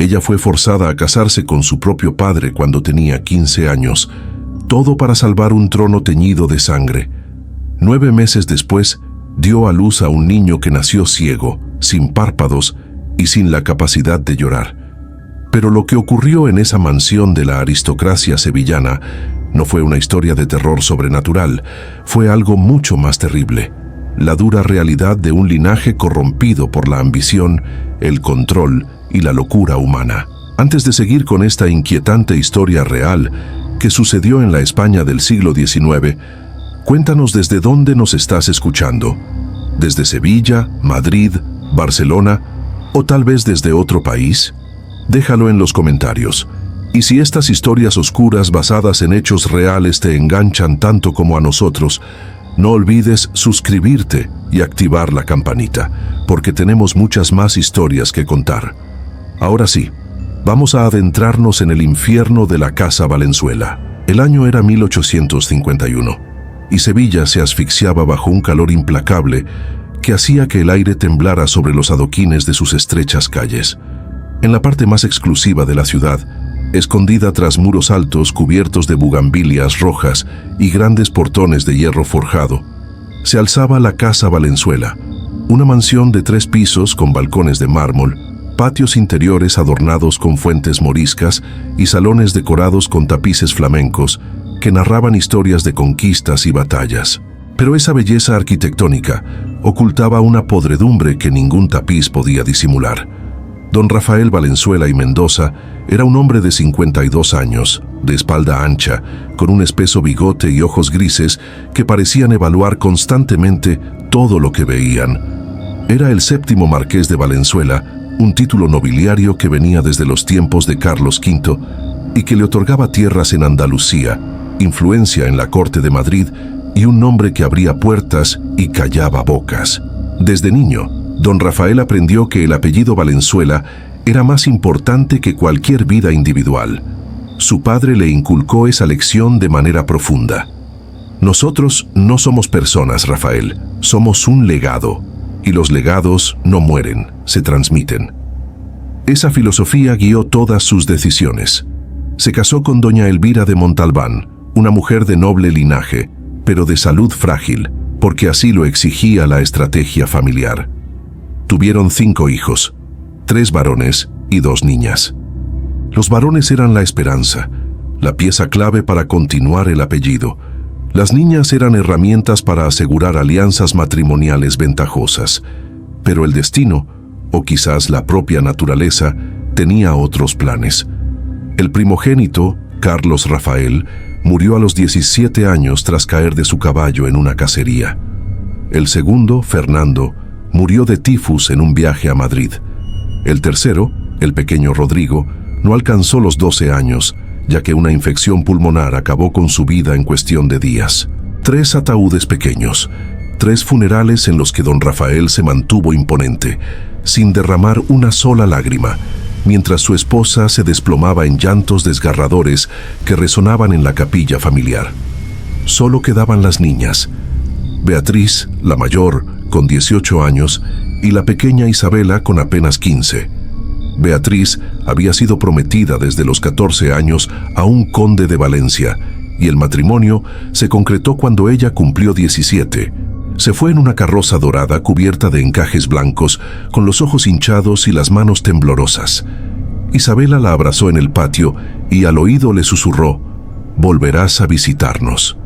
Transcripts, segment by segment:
Ella fue forzada a casarse con su propio padre cuando tenía 15 años, todo para salvar un trono teñido de sangre. 9 meses después, dio a luz a un niño que nació ciego, sin párpados y sin la capacidad de llorar. Pero lo que ocurrió en esa mansión de la aristocracia sevillana no fue una historia de terror sobrenatural, fue algo mucho más terrible. La dura realidad de un linaje corrompido por la ambición, el control y la locura humana. Antes de seguir con esta inquietante historia real que sucedió en la España del siglo XIX, cuéntanos desde dónde nos estás escuchando. ¿Desde Sevilla, Madrid, Barcelona o tal vez desde otro país? Déjalo en los comentarios. Y si estas historias oscuras basadas en hechos reales te enganchan tanto como a nosotros, no olvides suscribirte y activar la campanita, porque tenemos muchas más historias que contar. Ahora sí, vamos a adentrarnos en el infierno de la Casa Valenzuela. El año era 1851, y Sevilla se asfixiaba bajo un calor implacable que hacía que el aire temblara sobre los adoquines de sus estrechas calles. En la parte más exclusiva de la ciudad, escondida tras muros altos cubiertos de bugambilias rojas y grandes portones de hierro forjado, se alzaba la Casa Valenzuela, una mansión de 3 pisos con balcones de mármol, patios interiores adornados con fuentes moriscas y salones decorados con tapices flamencos que narraban historias de conquistas y batallas. Pero esa belleza arquitectónica ocultaba una podredumbre que ningún tapiz podía disimular. Don Rafael Valenzuela y Mendoza era un hombre de 52 años, de espalda ancha, con un espeso bigote y ojos grises que parecían evaluar constantemente todo lo que veían. Era el 7º marqués de Valenzuela, un título nobiliario que venía desde los tiempos de Carlos V y que le otorgaba tierras en Andalucía, influencia en la corte de Madrid y un nombre que abría puertas y callaba bocas. Desde niño, don Rafael aprendió que el apellido Valenzuela era más importante que cualquier vida individual. Su padre le inculcó esa lección de manera profunda. Nosotros no somos personas, Rafael, somos un legado, y los legados no mueren, se transmiten. Esa filosofía guió todas sus decisiones. Se casó con doña Elvira de Montalbán, una mujer de noble linaje, pero de salud frágil, porque así lo exigía la estrategia familiar. Tuvieron 5 hijos, 3 varones y 2 niñas. Los varones eran la esperanza, la pieza clave para continuar el apellido. Las niñas eran herramientas para asegurar alianzas matrimoniales ventajosas. Pero el destino, o quizás la propia naturaleza, tenía otros planes. El primogénito, Carlos Rafael, murió a los 17 años tras caer de su caballo en una cacería. El segundo, Fernando, murió de tifus en un viaje a Madrid. El tercero, el pequeño Rodrigo, no alcanzó los 12 años, ya que una infección pulmonar acabó con su vida en cuestión de días. 3 ataúdes pequeños, 3 funerales en los que don Rafael se mantuvo imponente, sin derramar una sola lágrima, mientras su esposa se desplomaba en llantos desgarradores que resonaban en la capilla familiar. Solo quedaban las niñas. Beatriz, la mayor, con 18 años, y la pequeña Isabela con apenas 15. Beatriz había sido prometida desde los 14 años a un conde de Valencia, y el matrimonio se concretó cuando ella cumplió 17. Se fue en una carroza dorada cubierta de encajes blancos, con los ojos hinchados y las manos temblorosas. Isabela la abrazó en el patio y al oído le susurró: «Volverás a visitarnos».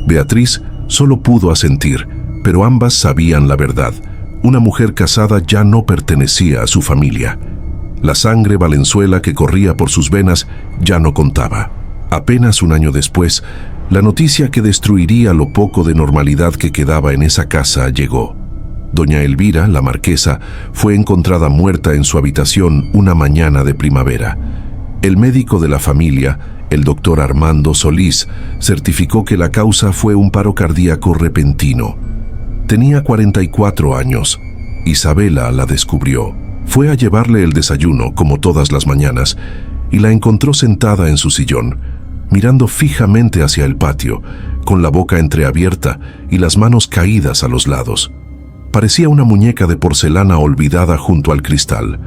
Beatriz solo pudo asentir, pero ambas sabían la verdad. Una mujer casada ya no pertenecía a su familia. La sangre Valenzuela que corría por sus venas ya no contaba. Apenas un año después, la noticia que destruiría lo poco de normalidad que quedaba en esa casa llegó. Doña Elvira, la marquesa, fue encontrada muerta en su habitación una mañana de primavera. El médico de la familia, el doctor Armando Solís, certificó que la causa fue un paro cardíaco repentino. Tenía 44 años. Isabela la descubrió. Fue a llevarle el desayuno, como todas las mañanas, y la encontró sentada en su sillón, mirando fijamente hacia el patio, con la boca entreabierta y las manos caídas a los lados. Parecía una muñeca de porcelana olvidada junto al cristal.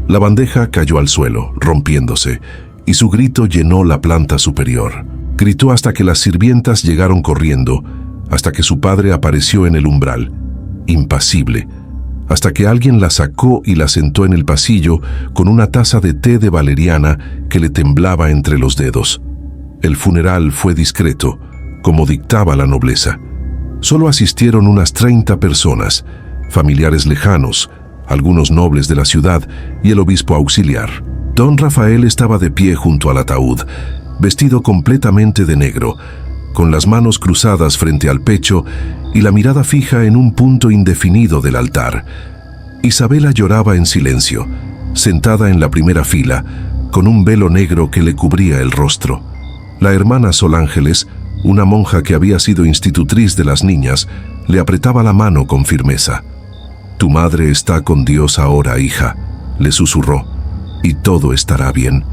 La bandeja cayó al suelo, rompiéndose, y su grito llenó la planta superior. Gritó hasta que las sirvientas llegaron corriendo, hasta que su padre apareció en el umbral, impasible, hasta que alguien la sacó y la sentó en el pasillo con una taza de té de valeriana que le temblaba entre los dedos. El funeral fue discreto, como dictaba la nobleza. Solo asistieron unas 30 personas, familiares lejanos, algunos nobles de la ciudad y el obispo auxiliar. Don Rafael estaba de pie junto al ataúd, vestido completamente de negro, con las manos cruzadas frente al pecho y la mirada fija en un punto indefinido del altar. Isabela lloraba en silencio, sentada en la primera fila, con un velo negro que le cubría el rostro. La hermana Sol Ángeles, una monja que había sido institutriz de las niñas, le apretaba la mano con firmeza. «Tu madre está con Dios ahora, hija», le susurró, «y todo estará bien».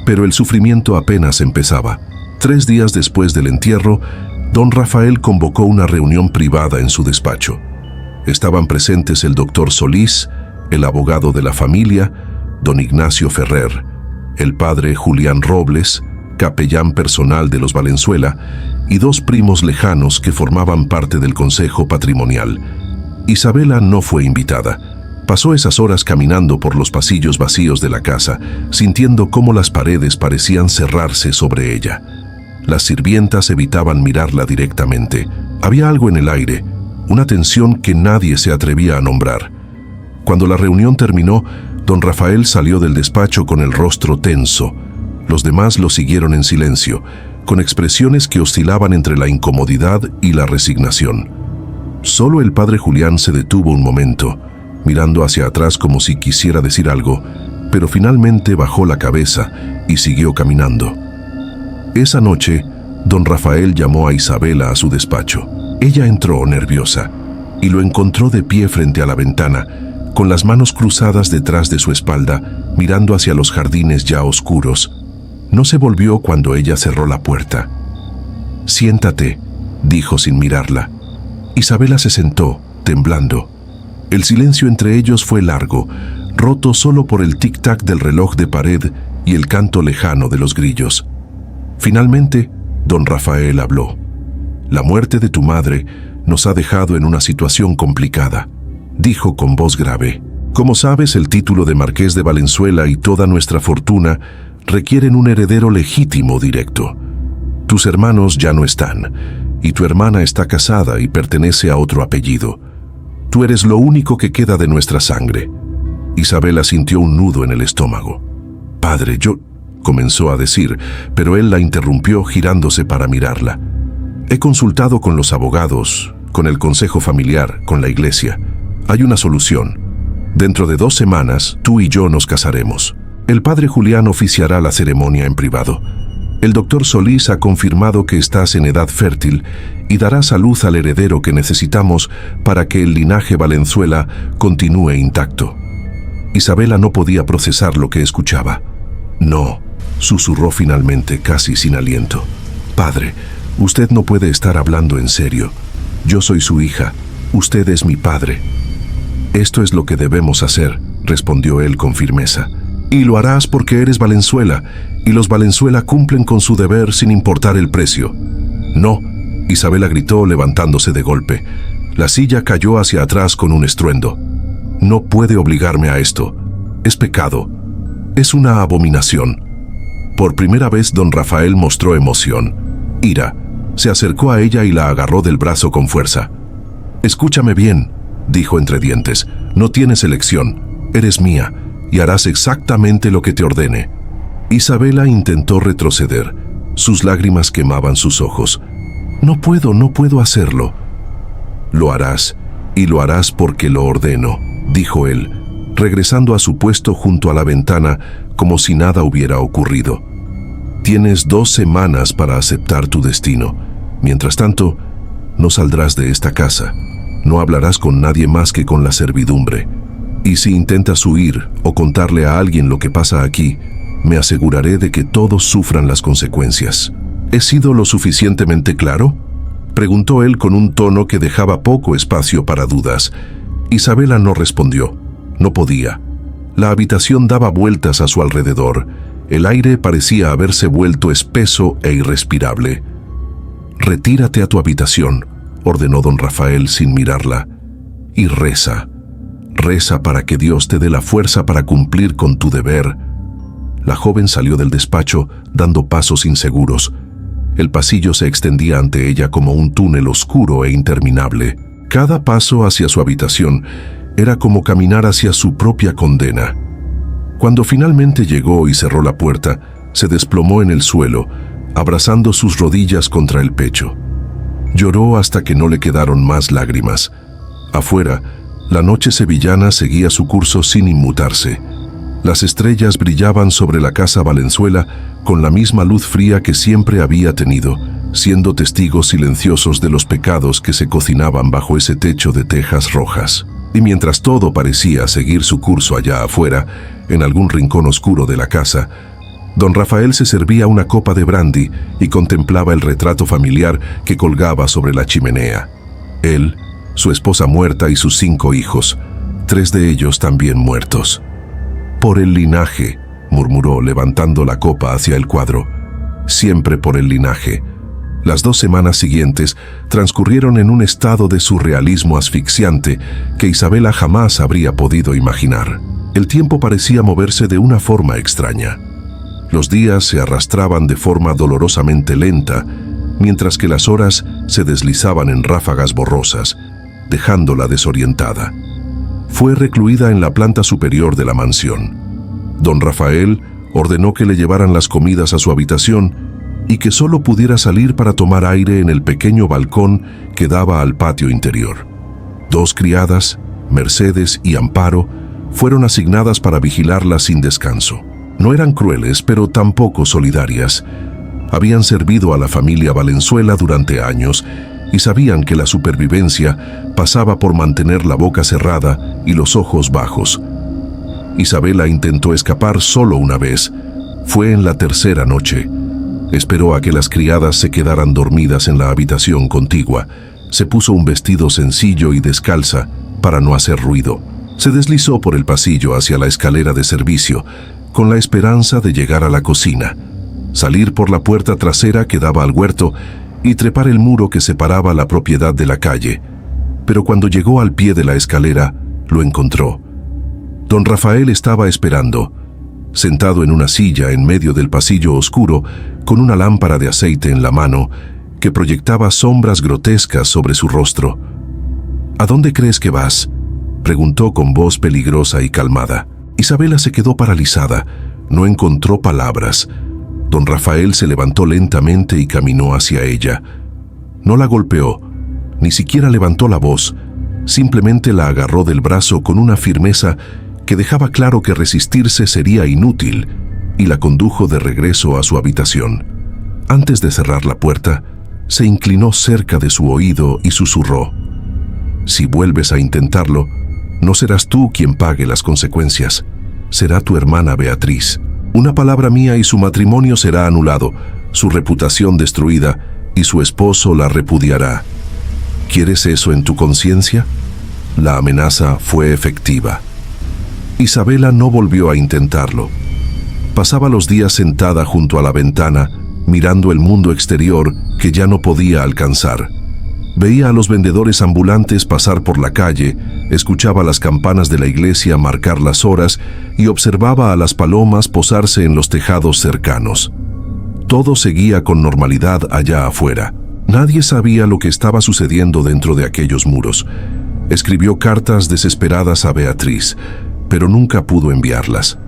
Pero el sufrimiento apenas empezaba. 3 días después del entierro, don Rafael convocó una reunión privada en su despacho. Estaban presentes el doctor Solís, el abogado de la familia, don Ignacio Ferrer, el padre Julián Robles, capellán personal de los Valenzuela, y 2 primos lejanos que formaban parte del consejo patrimonial. Isabela no fue invitada. Pasó esas horas caminando por los pasillos vacíos de la casa, sintiendo cómo las paredes parecían cerrarse sobre ella. Las sirvientas evitaban mirarla directamente. Había algo en el aire, una tensión que nadie se atrevía a nombrar. Cuando la reunión terminó, don Rafael salió del despacho con el rostro tenso. Los demás lo siguieron en silencio, con expresiones que oscilaban entre la incomodidad y la resignación. Solo el padre Julián se detuvo un momento, mirando hacia atrás como si quisiera decir algo, pero finalmente bajó la cabeza y siguió caminando. Esa noche, don Rafael llamó a Isabela a su despacho. Ella entró nerviosa y lo encontró de pie frente a la ventana, con las manos cruzadas detrás de su espalda, mirando hacia los jardines ya oscuros. No se volvió cuando ella cerró la puerta. «Siéntate», dijo sin mirarla. Isabela se sentó, temblando. El silencio entre ellos fue largo, roto solo por el tic-tac del reloj de pared y el canto lejano de los grillos. Finalmente, don Rafael habló. «La muerte de tu madre nos ha dejado en una situación complicada», dijo con voz grave. «Como sabes, el título de Marqués de Valenzuela y toda nuestra fortuna requieren un heredero legítimo directo. Tus hermanos ya no están, y tu hermana está casada y pertenece a otro apellido. Tú eres lo único que queda de nuestra sangre». Isabela sintió un nudo en el estómago. «Padre, yo…», comenzó a decir, pero él la interrumpió girándose para mirarla. «He consultado con los abogados, con el consejo familiar, con la iglesia. Hay una solución. Dentro de 2 semanas, tú y yo nos casaremos. El padre Julián oficiará la ceremonia en privado. El doctor Solís ha confirmado que estás en edad fértil y darás a luz al heredero que necesitamos para que el linaje Valenzuela continúe intacto». Isabela no podía procesar lo que escuchaba. «No», susurró finalmente, casi sin aliento. «Padre, usted no puede estar hablando en serio. Yo soy su hija, usted es mi padre». «Esto es lo que debemos hacer», respondió él con firmeza. «Y lo harás porque eres Valenzuela, y los Valenzuela cumplen con su deber sin importar el precio». «No», Isabela gritó levantándose de golpe. La silla cayó hacia atrás con un estruendo. «No puede obligarme a esto. Es pecado. Es una abominación». Por primera vez don Rafael mostró emoción, ira. Se acercó a ella y la agarró del brazo con fuerza. «Escúchame bien», dijo entre dientes. «No tienes elección. Eres mía y harás exactamente lo que te ordene». Isabela intentó retroceder. Sus lágrimas quemaban sus ojos. No puedo hacerlo». «Lo harás, y lo harás porque lo ordeno», dijo él, regresando a su puesto junto a la ventana como si nada hubiera ocurrido. «Tienes 2 semanas para aceptar tu destino. Mientras tanto, no saldrás de esta casa. No hablarás con nadie más que con la servidumbre. Y si intentas huir o contarle a alguien lo que pasa aquí, me aseguraré de que todos sufran las consecuencias». «¿He sido lo suficientemente claro?», preguntó él con un tono que dejaba poco espacio para dudas. Isabela no respondió. No podía. La habitación daba vueltas a su alrededor. El aire parecía haberse vuelto espeso e irrespirable. «Retírate a tu habitación», ordenó don Rafael sin mirarla, «y reza. Reza para que Dios te dé la fuerza para cumplir con tu deber». La joven salió del despacho dando pasos inseguros. El pasillo se extendía ante ella como un túnel oscuro e interminable. Cada paso hacia su habitación era como caminar hacia su propia condena. Cuando finalmente llegó y cerró la puerta, se desplomó en el suelo, abrazando sus rodillas contra el pecho. Lloró hasta que no le quedaron más lágrimas. Afuera, la noche sevillana seguía su curso sin inmutarse. Las estrellas brillaban sobre la casa Valenzuela con la misma luz fría que siempre había tenido, siendo testigos silenciosos de los pecados que se cocinaban bajo ese techo de tejas rojas. Y mientras todo parecía seguir su curso allá afuera, en algún rincón oscuro de la casa, don Rafael se servía una copa de brandy y contemplaba el retrato familiar que colgaba sobre la chimenea. Él, su esposa muerta y sus 5 hijos, 3 de ellos también muertos. «Por el linaje», murmuró levantando la copa hacia el cuadro. «Siempre por el linaje». Las 2 semanas siguientes transcurrieron en un estado de surrealismo asfixiante que Isabela jamás habría podido imaginar. El tiempo parecía moverse de una forma extraña. Los días se arrastraban de forma dolorosamente lenta, mientras que las horas se deslizaban en ráfagas borrosas, dejándola desorientada. Fue recluida en la planta superior de la mansión. Don Rafael ordenó que le llevaran las comidas a su habitación y que solo pudiera salir para tomar aire en el pequeño balcón que daba al patio interior. 2 criadas, Mercedes y Amparo, fueron asignadas para vigilarla sin descanso. No eran crueles, pero tampoco solidarias. Habían servido a la familia Valenzuela durante años y sabían que la supervivencia pasaba por mantener la boca cerrada y los ojos bajos. Isabela intentó escapar solo una vez. Fue en la 3ª noche. Esperó a que las criadas se quedaran dormidas en la habitación contigua. Se puso un vestido sencillo y descalza para no hacer ruido. Se deslizó por el pasillo hacia la escalera de servicio, con la esperanza de llegar a la cocina, salir por la puerta trasera que daba al huerto y trepar el muro que separaba la propiedad de la calle. Pero cuando llegó al pie de la escalera, lo encontró. Don Rafael estaba esperando, sentado en una silla en medio del pasillo oscuro, con una lámpara de aceite en la mano que proyectaba sombras grotescas sobre su rostro. «¿A dónde crees que vas?», preguntó con voz peligrosa y calmada. Isabela se quedó paralizada, no encontró palabras. Don Rafael se levantó lentamente y caminó hacia ella. No la golpeó, ni siquiera levantó la voz, simplemente la agarró del brazo con una firmeza que dejaba claro que resistirse sería inútil, y la condujo de regreso a su habitación. Antes de cerrar la puerta, se inclinó cerca de su oído y susurró: «Si vuelves a intentarlo, no serás tú quien pague las consecuencias, será tu hermana Beatriz. Una palabra mía y su matrimonio será anulado, su reputación destruida, y su esposo la repudiará. ¿Quieres eso en tu conciencia?». La amenaza fue efectiva. Isabela no volvió a intentarlo. Pasaba los días sentada junto a la ventana, mirando el mundo exterior que ya no podía alcanzar. Veía a los vendedores ambulantes pasar por la calle, escuchaba las campanas de la iglesia marcar las horas y observaba a las palomas posarse en los tejados cercanos. Todo seguía con normalidad allá afuera. Nadie sabía lo que estaba sucediendo dentro de aquellos muros. Escribió cartas desesperadas a Beatriz, pero nunca pudo enviarlas.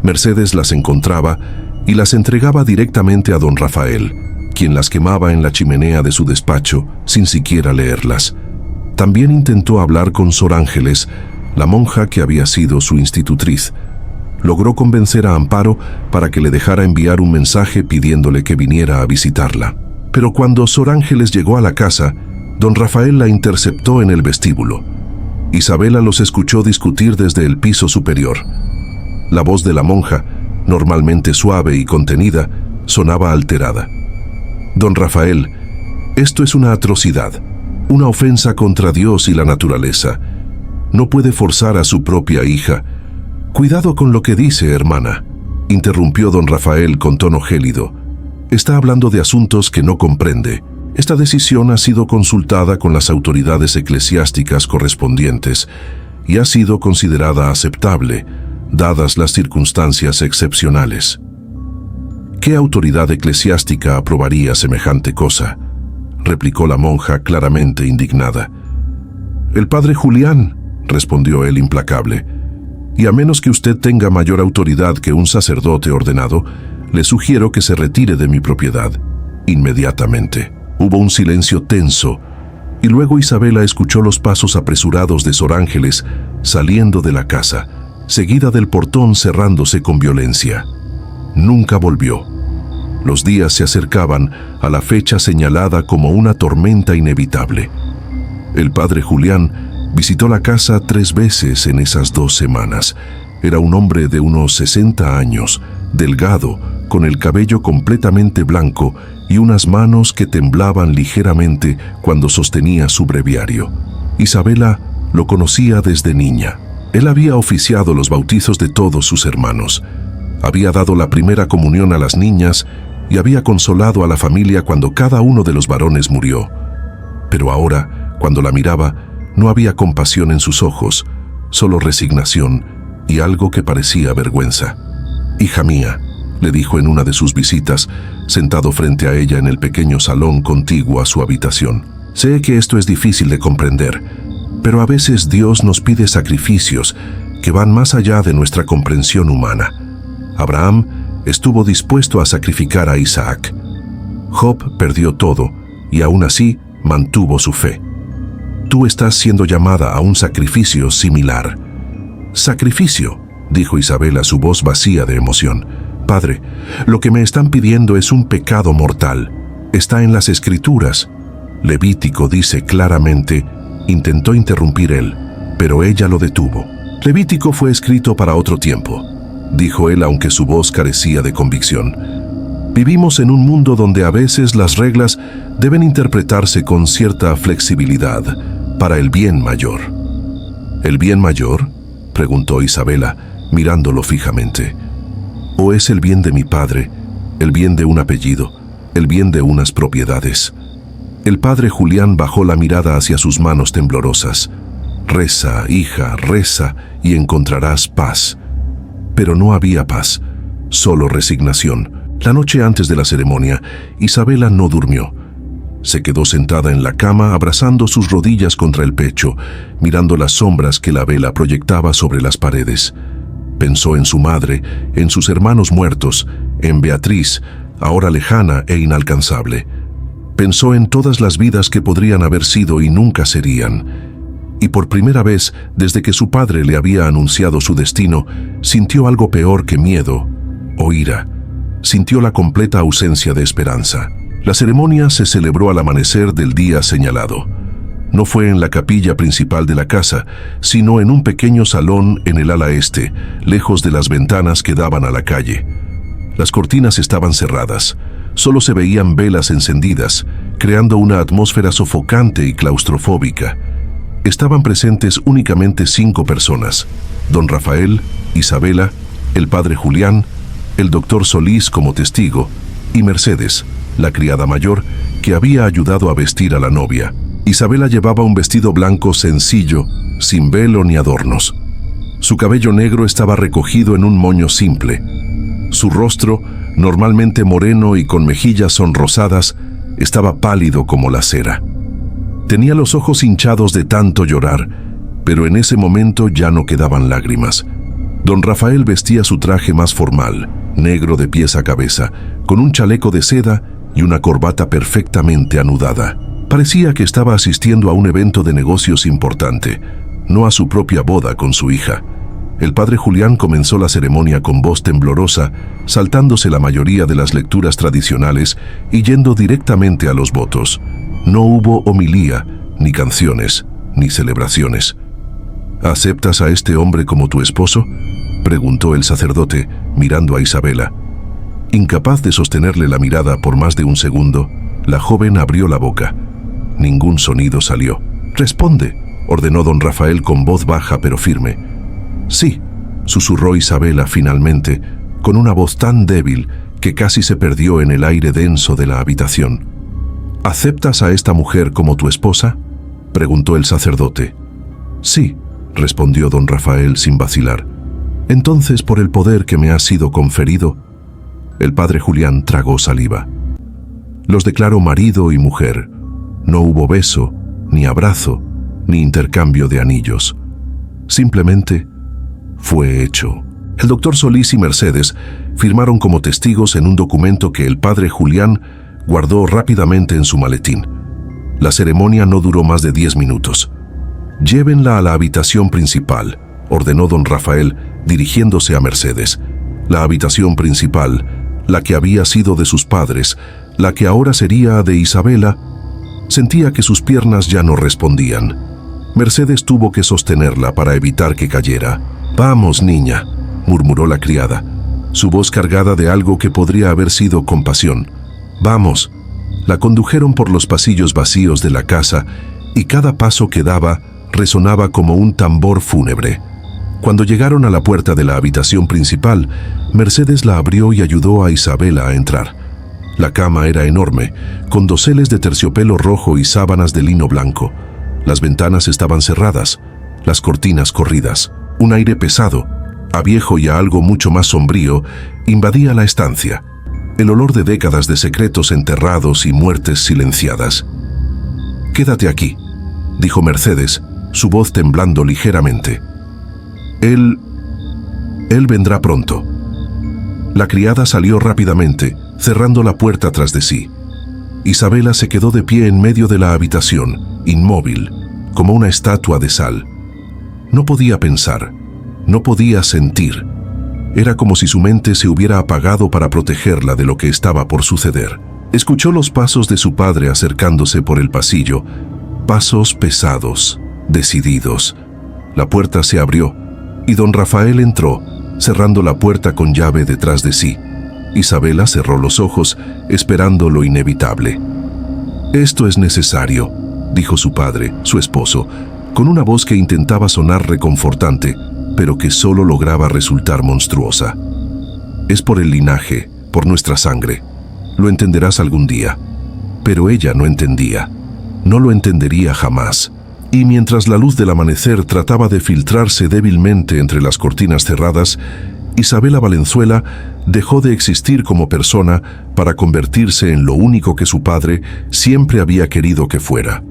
Mercedes las encontraba y las entregaba directamente a don Rafael, quien las quemaba en la chimenea de su despacho sin siquiera leerlas. También intentó hablar con Sor Ángeles, la monja que había sido su institutriz. Logró convencer a Amparo para que le dejara enviar un mensaje pidiéndole que viniera a visitarla. Pero cuando Sor Ángeles llegó a la casa, don Rafael la interceptó en el vestíbulo. Isabela los escuchó discutir desde el piso superior. La voz de la monja, normalmente suave y contenida, sonaba alterada. «Don Rafael, esto es una atrocidad, una ofensa contra Dios y la naturaleza. No puede forzar a su propia hija. «Cuidado con lo que dice, hermana», interrumpió don Rafael con tono gélido. «Está hablando de asuntos que no comprende. Esta decisión ha sido consultada con las autoridades eclesiásticas correspondientes y ha sido considerada aceptable, dadas las circunstancias excepcionales». «¿Qué autoridad eclesiástica aprobaría semejante cosa?», replicó la monja claramente indignada. «El padre Julián», respondió él implacable, «y a menos que usted tenga mayor autoridad que un sacerdote ordenado, le sugiero que se retire de mi propiedad inmediatamente». Hubo un silencio tenso, y luego Isabela escuchó los pasos apresurados de Sor Ángeles saliendo de la casa, seguida del portón cerrándose con violencia. Nunca volvió. Los días se acercaban a la fecha señalada como una tormenta inevitable. El padre Julián visitó la casa 3 veces en esas 2 semanas. Era un hombre de unos 60 años, delgado, con el cabello completamente blanco y unas manos que temblaban ligeramente cuando sostenía su breviario. Isabela lo conocía desde niña. Él había oficiado los bautizos de todos sus hermanos, había dado la primera comunión a las niñas y había consolado a la familia cuando cada uno de los varones murió. Pero ahora, cuando la miraba, no había compasión en sus ojos, solo resignación y algo que parecía vergüenza. «Hija mía», le dijo en una de sus visitas, sentado frente a ella en el pequeño salón contiguo a su habitación. «Sé que esto es difícil de comprender, pero a veces Dios nos pide sacrificios que van más allá de nuestra comprensión humana. Abraham estuvo dispuesto a sacrificar a Isaac. Job perdió todo y aún así mantuvo su fe. Tú estás siendo llamada a un sacrificio similar». «¿Sacrificio?», dijo Isabela, su voz vacía de emoción. «Padre, lo que me están pidiendo es un pecado mortal. Está en las Escrituras. Levítico dice claramente», intentó interrumpir él, pero ella lo detuvo. «Levítico fue escrito para otro tiempo», dijo él, aunque su voz carecía de convicción. «Vivimos en un mundo donde a veces las reglas deben interpretarse con cierta flexibilidad para el bien mayor». «¿El bien mayor?», preguntó Isabela, mirándolo fijamente. «¿O es el bien de mi padre, el bien de un apellido, el bien de unas propiedades?» El padre Julián bajó la mirada hacia sus manos temblorosas. «Reza, hija, reza, y encontrarás paz». Pero no había paz, solo resignación. La noche antes de la ceremonia, Isabela no durmió. Se quedó sentada en la cama, abrazando sus rodillas contra el pecho, mirando las sombras que la vela proyectaba sobre las paredes. Pensó en su madre, en sus hermanos muertos, en Beatriz, ahora lejana e inalcanzable. Pensó en todas las vidas que podrían haber sido y nunca serían. Y por primera vez, desde que su padre le había anunciado su destino, sintió algo peor que miedo o ira. Sintió la completa ausencia de esperanza. La ceremonia se celebró al amanecer del día señalado. No fue en la capilla principal de la casa, sino en un pequeño salón en el ala este, lejos de las ventanas que daban a la calle. Las cortinas estaban cerradas. Solo se veían velas encendidas, creando una atmósfera sofocante y claustrofóbica. Estaban presentes únicamente 5 personas: don Rafael, Isabela, el padre Julián, el doctor Solís como testigo y Mercedes, la criada mayor, que había ayudado a vestir a la novia. Isabela llevaba un vestido blanco sencillo, sin velo ni adornos. Su cabello negro estaba recogido en un moño simple. Su rostro, normalmente moreno y con mejillas sonrosadas, estaba pálido como la cera. Tenía los ojos hinchados de tanto llorar, pero en ese momento ya no quedaban lágrimas. Don Rafael vestía su traje más formal, negro de pies a cabeza, con un chaleco de seda y una corbata perfectamente anudada. Parecía que estaba asistiendo a un evento de negocios importante, no a su propia boda con su hija. El padre Julián comenzó la ceremonia con voz temblorosa, saltándose la mayoría de las lecturas tradicionales y yendo directamente a los votos. No hubo homilía, ni canciones, ni celebraciones. ¿Aceptas a este hombre como tu esposo?, preguntó el sacerdote, mirando a Isabela. Incapaz de sostenerle la mirada por más de un segundo, la joven abrió la boca. Ningún sonido salió. «Responde», ordenó don Rafael con voz baja pero firme. «Sí», susurró Isabela finalmente, con una voz tan débil que casi se perdió en el aire denso de la habitación. ¿Aceptas a esta mujer como tu esposa?, preguntó el sacerdote. Sí, respondió don Rafael sin vacilar. Entonces, por el poder que me ha sido conferido, el padre Julián tragó saliva. Los declaro marido y mujer. No hubo beso, ni abrazo, ni intercambio de anillos. Simplemente fue hecho. El doctor Solís y Mercedes firmaron como testigos en un documento que el padre Julián guardó rápidamente en su maletín. La ceremonia no duró más de 10 minutos. «Llévenla a la habitación principal», ordenó don Rafael, dirigiéndose a Mercedes. La habitación principal, la que había sido de sus padres, la que ahora sería de Isabela, sentía que sus piernas ya no respondían. Mercedes tuvo que sostenerla para evitar que cayera. «Vamos, niña», murmuró la criada, su voz cargada de algo que podría haber sido compasión. «Vamos». La condujeron por los pasillos vacíos de la casa y cada paso que daba resonaba como un tambor fúnebre. Cuando llegaron a la puerta de la habitación principal, Mercedes la abrió y ayudó a Isabela a entrar. La cama era enorme, con doseles de terciopelo rojo y sábanas de lino blanco. Las ventanas estaban cerradas, las cortinas corridas. Un aire pesado, a viejo y a algo mucho más sombrío, invadía la estancia. El olor de décadas de secretos enterrados y muertes silenciadas. «Quédate aquí», dijo Mercedes, su voz temblando ligeramente. Él vendrá pronto». La criada salió rápidamente, cerrando la puerta tras de sí. Isabela se quedó de pie en medio de la habitación, inmóvil, como una estatua de sal. No podía pensar, no podía sentir. Era como si su mente se hubiera apagado para protegerla de lo que estaba por suceder. Escuchó los pasos de su padre acercándose por el pasillo, pasos pesados, decididos. La puerta se abrió y don Rafael entró, cerrando la puerta con llave detrás de sí. Isabela cerró los ojos, esperando lo inevitable. «Esto es necesario», dijo su padre, su esposo, con una voz que intentaba sonar reconfortante, pero que solo lograba resultar monstruosa. «Es por el linaje, por nuestra sangre. Lo entenderás algún día». Pero ella no entendía. No lo entendería jamás. Y mientras la luz del amanecer trataba de filtrarse débilmente entre las cortinas cerradas, Isabela Valenzuela dejó de existir como persona para convertirse en lo único que su padre siempre había querido que fuera: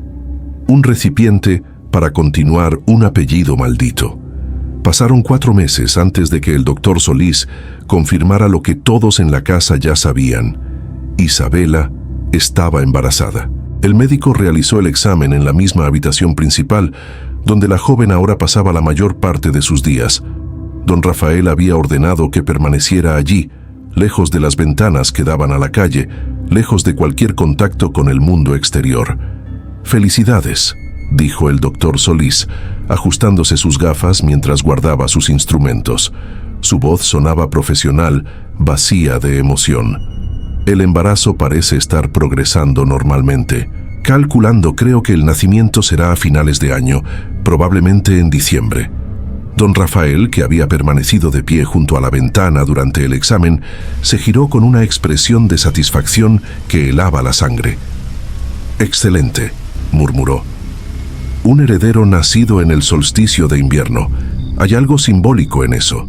un recipiente para continuar un apellido maldito. Pasaron 4 meses antes de que el doctor Solís confirmara lo que todos en la casa ya sabían. Isabela estaba embarazada. El médico realizó el examen en la misma habitación principal, donde la joven ahora pasaba la mayor parte de sus días. Don Rafael había ordenado que permaneciera allí, lejos de las ventanas que daban a la calle, lejos de cualquier contacto con el mundo exterior. «Felicidades», dijo el doctor Solís, ajustándose sus gafas mientras guardaba sus instrumentos. Su voz sonaba profesional, vacía de emoción. «El embarazo parece estar progresando normalmente. Calculando, creo que el nacimiento será a finales de año, probablemente en diciembre». Don Rafael, que había permanecido de pie junto a la ventana durante el examen, se giró con una expresión de satisfacción que helaba la sangre. «Excelente», murmuró. «Un heredero nacido en el solsticio de invierno. Hay algo simbólico en eso».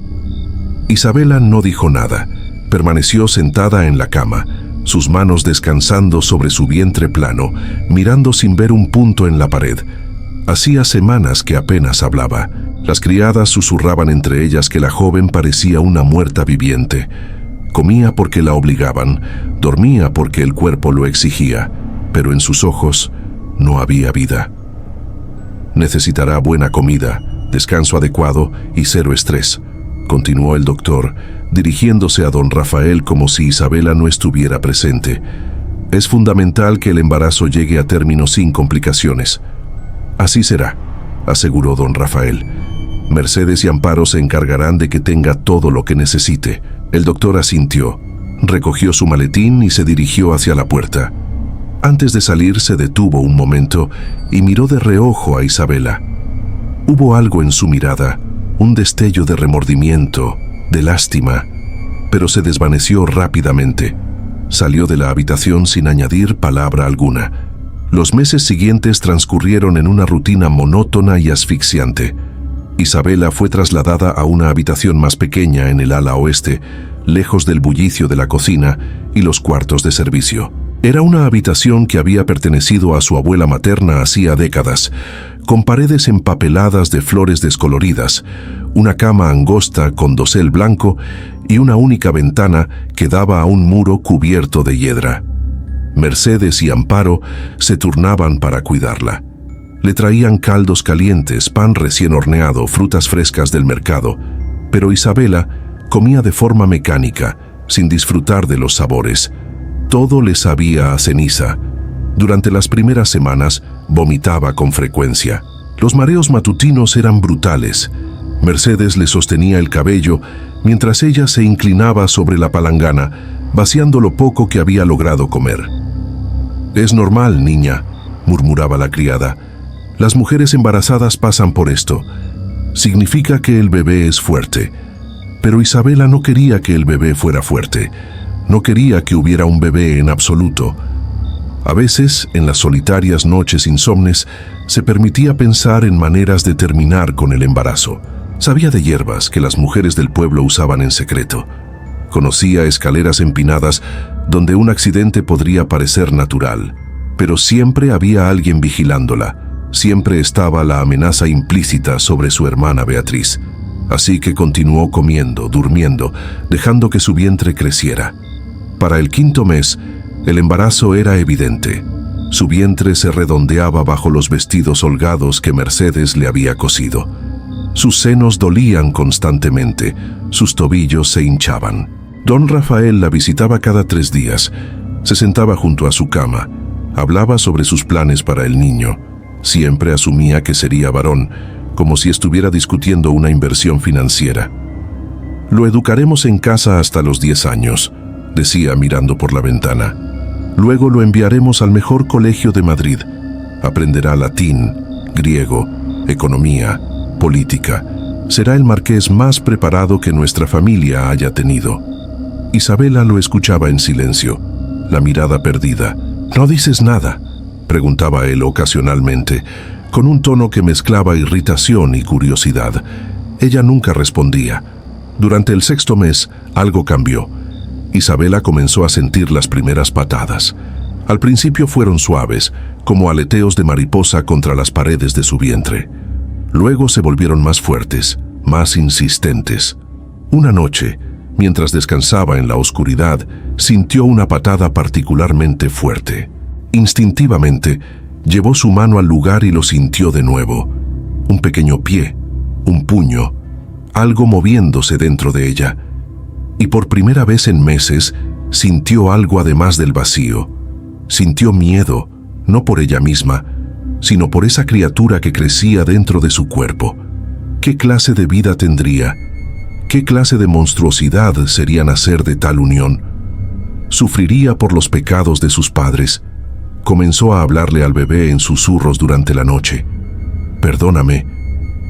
Isabela no dijo nada. Permaneció sentada en la cama, sus manos descansando sobre su vientre plano, mirando sin ver un punto en la pared. Hacía semanas que apenas hablaba. Las criadas susurraban entre ellas que la joven parecía una muerta viviente. Comía porque la obligaban, dormía porque el cuerpo lo exigía, pero en sus ojos no había vida. «Necesitará buena comida, descanso adecuado y 0 estrés», continuó el doctor, dirigiéndose a don Rafael como si Isabela no estuviera presente. «Es fundamental que el embarazo llegue a término sin complicaciones». «Así será», aseguró don Rafael. «Mercedes y Amparo se encargarán de que tenga todo lo que necesite». El doctor asintió, recogió su maletín y se dirigió hacia la puerta. Antes de salir se detuvo un momento y miró de reojo a Isabela. Hubo algo en su mirada, un destello de remordimiento, de lástima, pero se desvaneció rápidamente. Salió de la habitación sin añadir palabra alguna. Los meses siguientes transcurrieron en una rutina monótona y asfixiante. Isabela fue trasladada a una habitación más pequeña en el ala oeste, lejos del bullicio de la cocina y los cuartos de servicio. Era una habitación que había pertenecido a su abuela materna hacía décadas, con paredes empapeladas de flores descoloridas, una cama angosta con dosel blanco y una única ventana que daba a un muro cubierto de hiedra. Mercedes y Amparo se turnaban para cuidarla. Le traían caldos calientes, pan recién horneado, frutas frescas del mercado, pero Isabela comía de forma mecánica, sin disfrutar de los sabores. Todo le sabía a ceniza. Durante las primeras semanas, vomitaba con frecuencia. Los mareos matutinos eran brutales. Mercedes le sostenía el cabello mientras ella se inclinaba sobre la palangana, vaciando lo poco que había logrado comer. «Es normal, niña», murmuraba la criada. «Las mujeres embarazadas pasan por esto. Significa que el bebé es fuerte». Pero Isabela no quería que el bebé fuera fuerte. No quería que hubiera un bebé en absoluto. A veces, en las solitarias noches insomnes, se permitía pensar en maneras de terminar con el embarazo. Sabía de hierbas que las mujeres del pueblo usaban en secreto. Conocía escaleras empinadas donde un accidente podría parecer natural, pero siempre había alguien vigilándola. Siempre estaba la amenaza implícita sobre su hermana Beatriz. Así que continuó comiendo, durmiendo, dejando que su vientre creciera. Para el 5.º mes, el embarazo era evidente. Su vientre se redondeaba bajo los vestidos holgados que Mercedes le había cosido. Sus senos dolían constantemente, sus tobillos se hinchaban. Don Rafael la visitaba cada 3 días. Se sentaba junto a su cama, hablaba sobre sus planes para el niño. Siempre asumía que sería varón, como si estuviera discutiendo una inversión financiera. «Lo educaremos en casa hasta los 10 años», decía mirando por la ventana. «Luego lo enviaremos al mejor colegio de Madrid. Aprenderá latín, griego, economía, política. Será el marqués más preparado que nuestra familia haya tenido». Isabela lo escuchaba en silencio, la mirada perdida. «¿No dices nada?», preguntaba él ocasionalmente, con un tono que mezclaba irritación y curiosidad. Ella nunca respondía. Durante el 6.º mes, algo cambió. Isabela comenzó a sentir las primeras patadas. Al principio fueron suaves, como aleteos de mariposa contra las paredes de su vientre. Luego se volvieron más fuertes, más insistentes. Una noche, mientras descansaba en la oscuridad, sintió una patada particularmente fuerte. Instintivamente, llevó su mano al lugar y lo sintió de nuevo. Un pequeño pie, un puño, algo moviéndose dentro de ella. Y por primera vez en meses, sintió algo además del vacío. Sintió miedo, no por ella misma, sino por esa criatura que crecía dentro de su cuerpo. ¿Qué clase de vida tendría? ¿Qué clase de monstruosidad sería nacer de tal unión? Sufriría por los pecados de sus padres. Comenzó a hablarle al bebé en susurros durante la noche. «Perdóname»,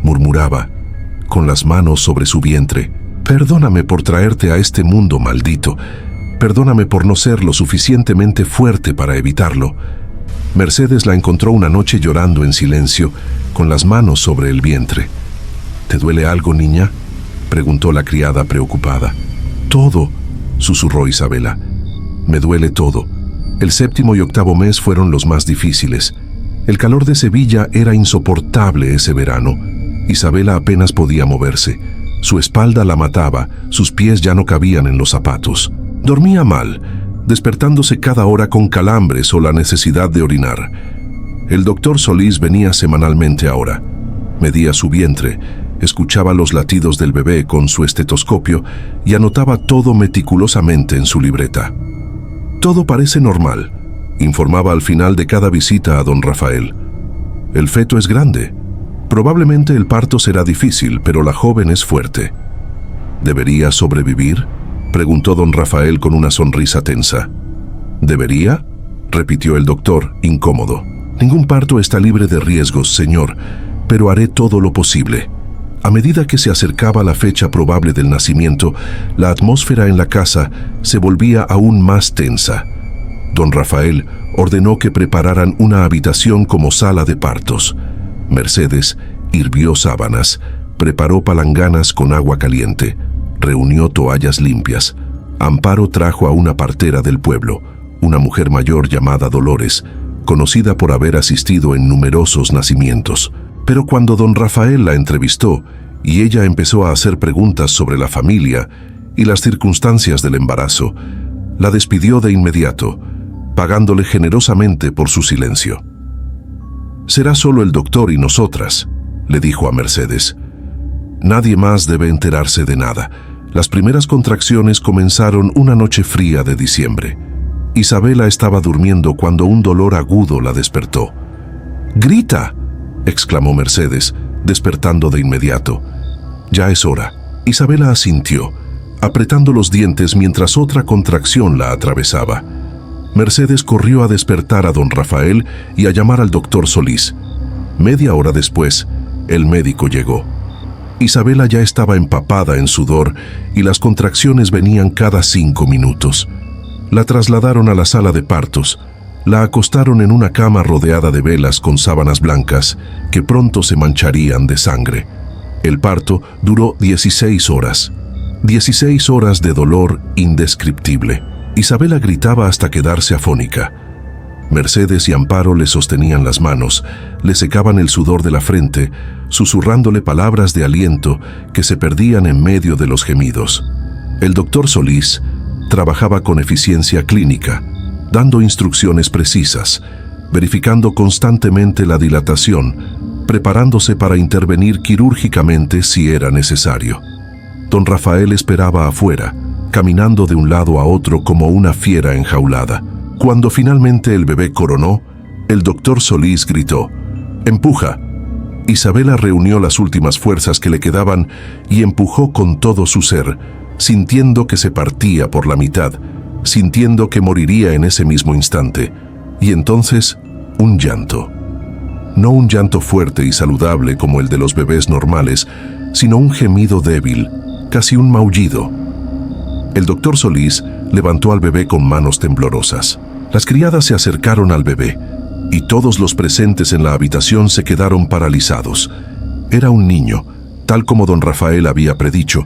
murmuraba, con las manos sobre su vientre. «Perdóname por traerte a este mundo maldito. Perdóname por no ser lo suficientemente fuerte para evitarlo». Mercedes la encontró una noche llorando en silencio, con las manos sobre el vientre. «¿Te duele algo, niña?», preguntó la criada preocupada. «Todo», susurró Isabela. «Me duele todo. El 7.º y 8.º mes fueron los más difíciles. El calor de Sevilla era insoportable ese verano. Isabela apenas podía moverse. Su espalda la mataba, sus pies ya no cabían en los zapatos. Dormía mal, despertándose cada hora con calambres o la necesidad de orinar. El doctor Solís venía semanalmente ahora. Medía su vientre, escuchaba los latidos del bebé con su estetoscopio y anotaba todo meticulosamente en su libreta. «Todo parece normal», informaba al final de cada visita a don Rafael. «El feto es grande. Probablemente el parto será difícil, pero la joven es fuerte». «¿Debería sobrevivir?», preguntó don Rafael con una sonrisa tensa. «¿Debería?», repitió el doctor, incómodo. «Ningún parto está libre de riesgos, señor, pero haré todo lo posible». A medida que se acercaba la fecha probable del nacimiento, la atmósfera en la casa se volvía aún más tensa. Don Rafael ordenó que prepararan una habitación como sala de partos. Mercedes hirvió sábanas, preparó palanganas con agua caliente, reunió toallas limpias. Amparo trajo a una partera del pueblo, una mujer mayor llamada Dolores, conocida por haber asistido en numerosos nacimientos. Pero cuando don Rafael la entrevistó y ella empezó a hacer preguntas sobre la familia y las circunstancias del embarazo, la despidió de inmediato, pagándole generosamente por su silencio. «Será solo el doctor y nosotras», le dijo a Mercedes. «Nadie más debe enterarse de nada». Las primeras contracciones comenzaron una noche fría de diciembre. Isabela estaba durmiendo cuando un dolor agudo la despertó. «¡Grita!», exclamó Mercedes, despertando de inmediato. «Ya es hora». Isabela asintió, apretando los dientes mientras otra contracción la atravesaba. Mercedes corrió a despertar a don Rafael y a llamar al doctor Solís. Media hora después, el médico llegó. Isabela ya estaba empapada en sudor y las contracciones venían cada 5 minutos. La trasladaron a la sala de partos. La acostaron en una cama rodeada de velas con sábanas blancas que pronto se mancharían de sangre. El parto duró 16 horas. 16 horas de dolor indescriptible. Isabela gritaba hasta quedarse afónica. Mercedes y Amparo le sostenían las manos, le secaban el sudor de la frente, susurrándole palabras de aliento que se perdían en medio de los gemidos. El doctor Solís trabajaba con eficiencia clínica, dando instrucciones precisas, verificando constantemente la dilatación, preparándose para intervenir quirúrgicamente si era necesario. Don Rafael esperaba afuera, caminando de un lado a otro como una fiera enjaulada. Cuando finalmente el bebé coronó, el doctor Solís gritó: «¡Empuja!». Isabela reunió las últimas fuerzas que le quedaban y empujó con todo su ser, sintiendo que se partía por la mitad, sintiendo que moriría en ese mismo instante. Y entonces, un llanto. No un llanto fuerte y saludable como el de los bebés normales, sino un gemido débil, casi un maullido. El doctor Solís levantó al bebé con manos temblorosas. Las criadas se acercaron al bebé y todos los presentes en la habitación se quedaron paralizados. Era un niño, tal como don Rafael había predicho,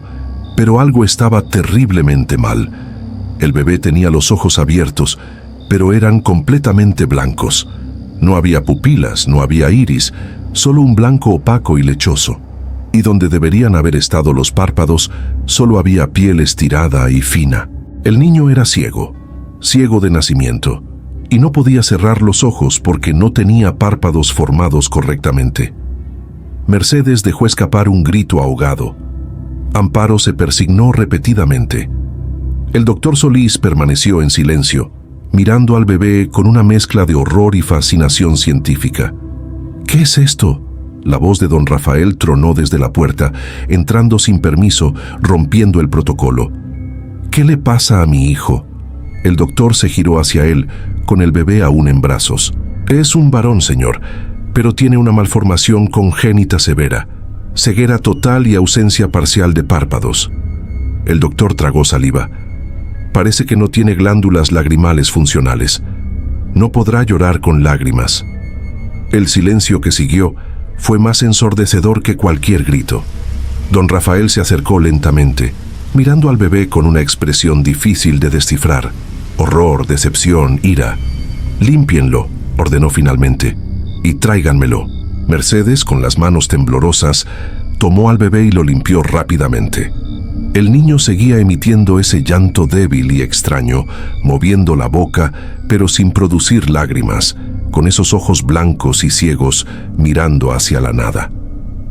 pero algo estaba terriblemente mal. El bebé tenía los ojos abiertos, pero eran completamente blancos. No había pupilas, no había iris, solo un blanco opaco y lechoso. Y donde deberían haber estado los párpados, solo había piel estirada y fina. El niño era ciego de nacimiento, y no podía cerrar los ojos porque no tenía párpados formados correctamente. Mercedes dejó escapar un grito ahogado. Amparo se persignó repetidamente. El doctor Solís permaneció en silencio, mirando al bebé con una mezcla de horror y fascinación científica. «¿Qué es esto?». La voz de don Rafael tronó desde la puerta, entrando sin permiso, rompiendo el protocolo. «¿Qué le pasa a mi hijo?». El doctor se giró hacia él, con el bebé aún en brazos. «Es un varón, señor, pero tiene una malformación congénita severa, ceguera total y ausencia parcial de párpados». El doctor tragó saliva. «Parece que no tiene glándulas lagrimales funcionales. No podrá llorar con lágrimas». El silencio que siguió fue más ensordecedor que cualquier grito. Don Rafael se acercó lentamente, mirando al bebé con una expresión difícil de descifrar. Horror, decepción, ira. «Límpienlo», ordenó finalmente, «y tráiganmelo». Mercedes, con las manos temblorosas, tomó al bebé y lo limpió rápidamente. El niño seguía emitiendo ese llanto débil y extraño, moviendo la boca, pero sin producir lágrimas, con esos ojos blancos y ciegos mirando hacia la nada.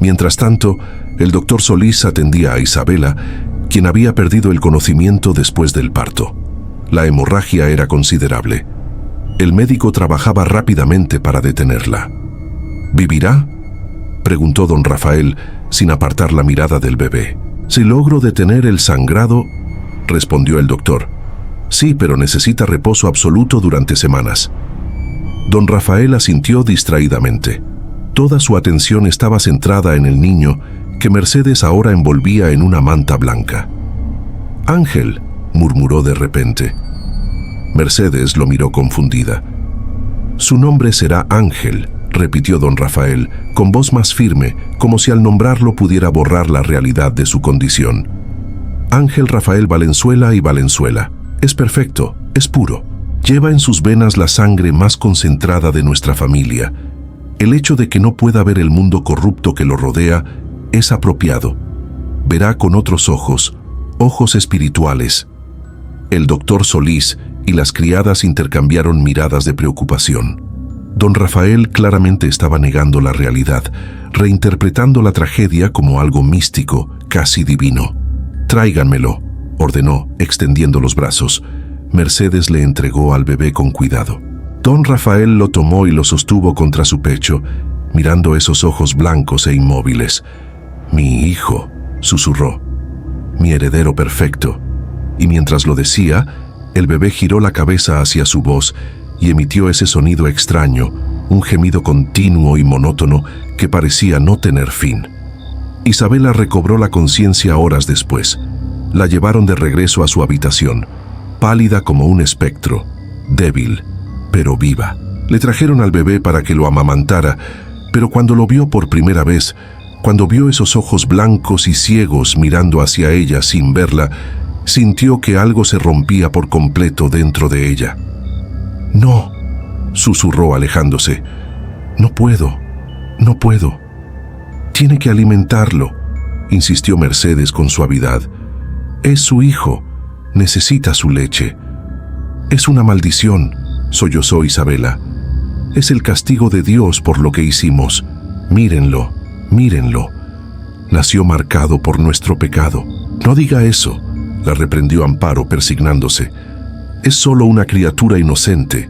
Mientras tanto, el doctor Solís atendía a Isabela, quien había perdido el conocimiento después del parto. La hemorragia era considerable. El médico trabajaba rápidamente para detenerla. «¿Vivirá?», preguntó don Rafael, sin apartar la mirada del bebé. «Si logro detener el sangrado», respondió el doctor. «Sí, pero necesita reposo absoluto durante semanas». Don Rafael asintió distraídamente. Toda su atención estaba centrada en el niño, que Mercedes ahora envolvía en una manta blanca. «Ángel», murmuró de repente. Mercedes lo miró confundida. «Su nombre será Ángel», repitió don Rafael, con voz más firme, como si al nombrarlo pudiera borrar la realidad de su condición. «Ángel Rafael Valenzuela y Valenzuela. Es perfecto, es puro. Lleva en sus venas la sangre más concentrada de nuestra familia. El hecho de que no pueda ver el mundo corrupto que lo rodea es apropiado. Verá con otros ojos, ojos espirituales». El doctor Solís y las criadas intercambiaron miradas de preocupación. Don Rafael claramente estaba negando la realidad, reinterpretando la tragedia como algo místico, casi divino. «Tráiganmelo», ordenó, extendiendo los brazos. Mercedes le entregó al bebé con cuidado. Don Rafael lo tomó y lo sostuvo contra su pecho, mirando esos ojos blancos e inmóviles. «Mi hijo», susurró, «mi heredero perfecto». Y mientras lo decía, el bebé giró la cabeza hacia su voz y emitió ese sonido extraño, un gemido continuo y monótono que parecía no tener fin. Isabela recobró la conciencia horas después. La llevaron de regreso a su habitación, pálida como un espectro, débil, pero viva. Le trajeron al bebé para que lo amamantara, pero cuando lo vio por primera vez, cuando vio esos ojos blancos y ciegos mirando hacia ella sin verla, sintió que algo se rompía por completo dentro de ella. «No», susurró alejándose. «No puedo, no puedo». «Tiene que alimentarlo», insistió Mercedes con suavidad. «Es su hijo, necesita su leche». «Es una maldición», sollozó Isabela. «Es el castigo de Dios por lo que hicimos. Mírenlo, mírenlo. Nació marcado por nuestro pecado». «No diga eso», la reprendió Amparo persignándose. «Es solo una criatura inocente».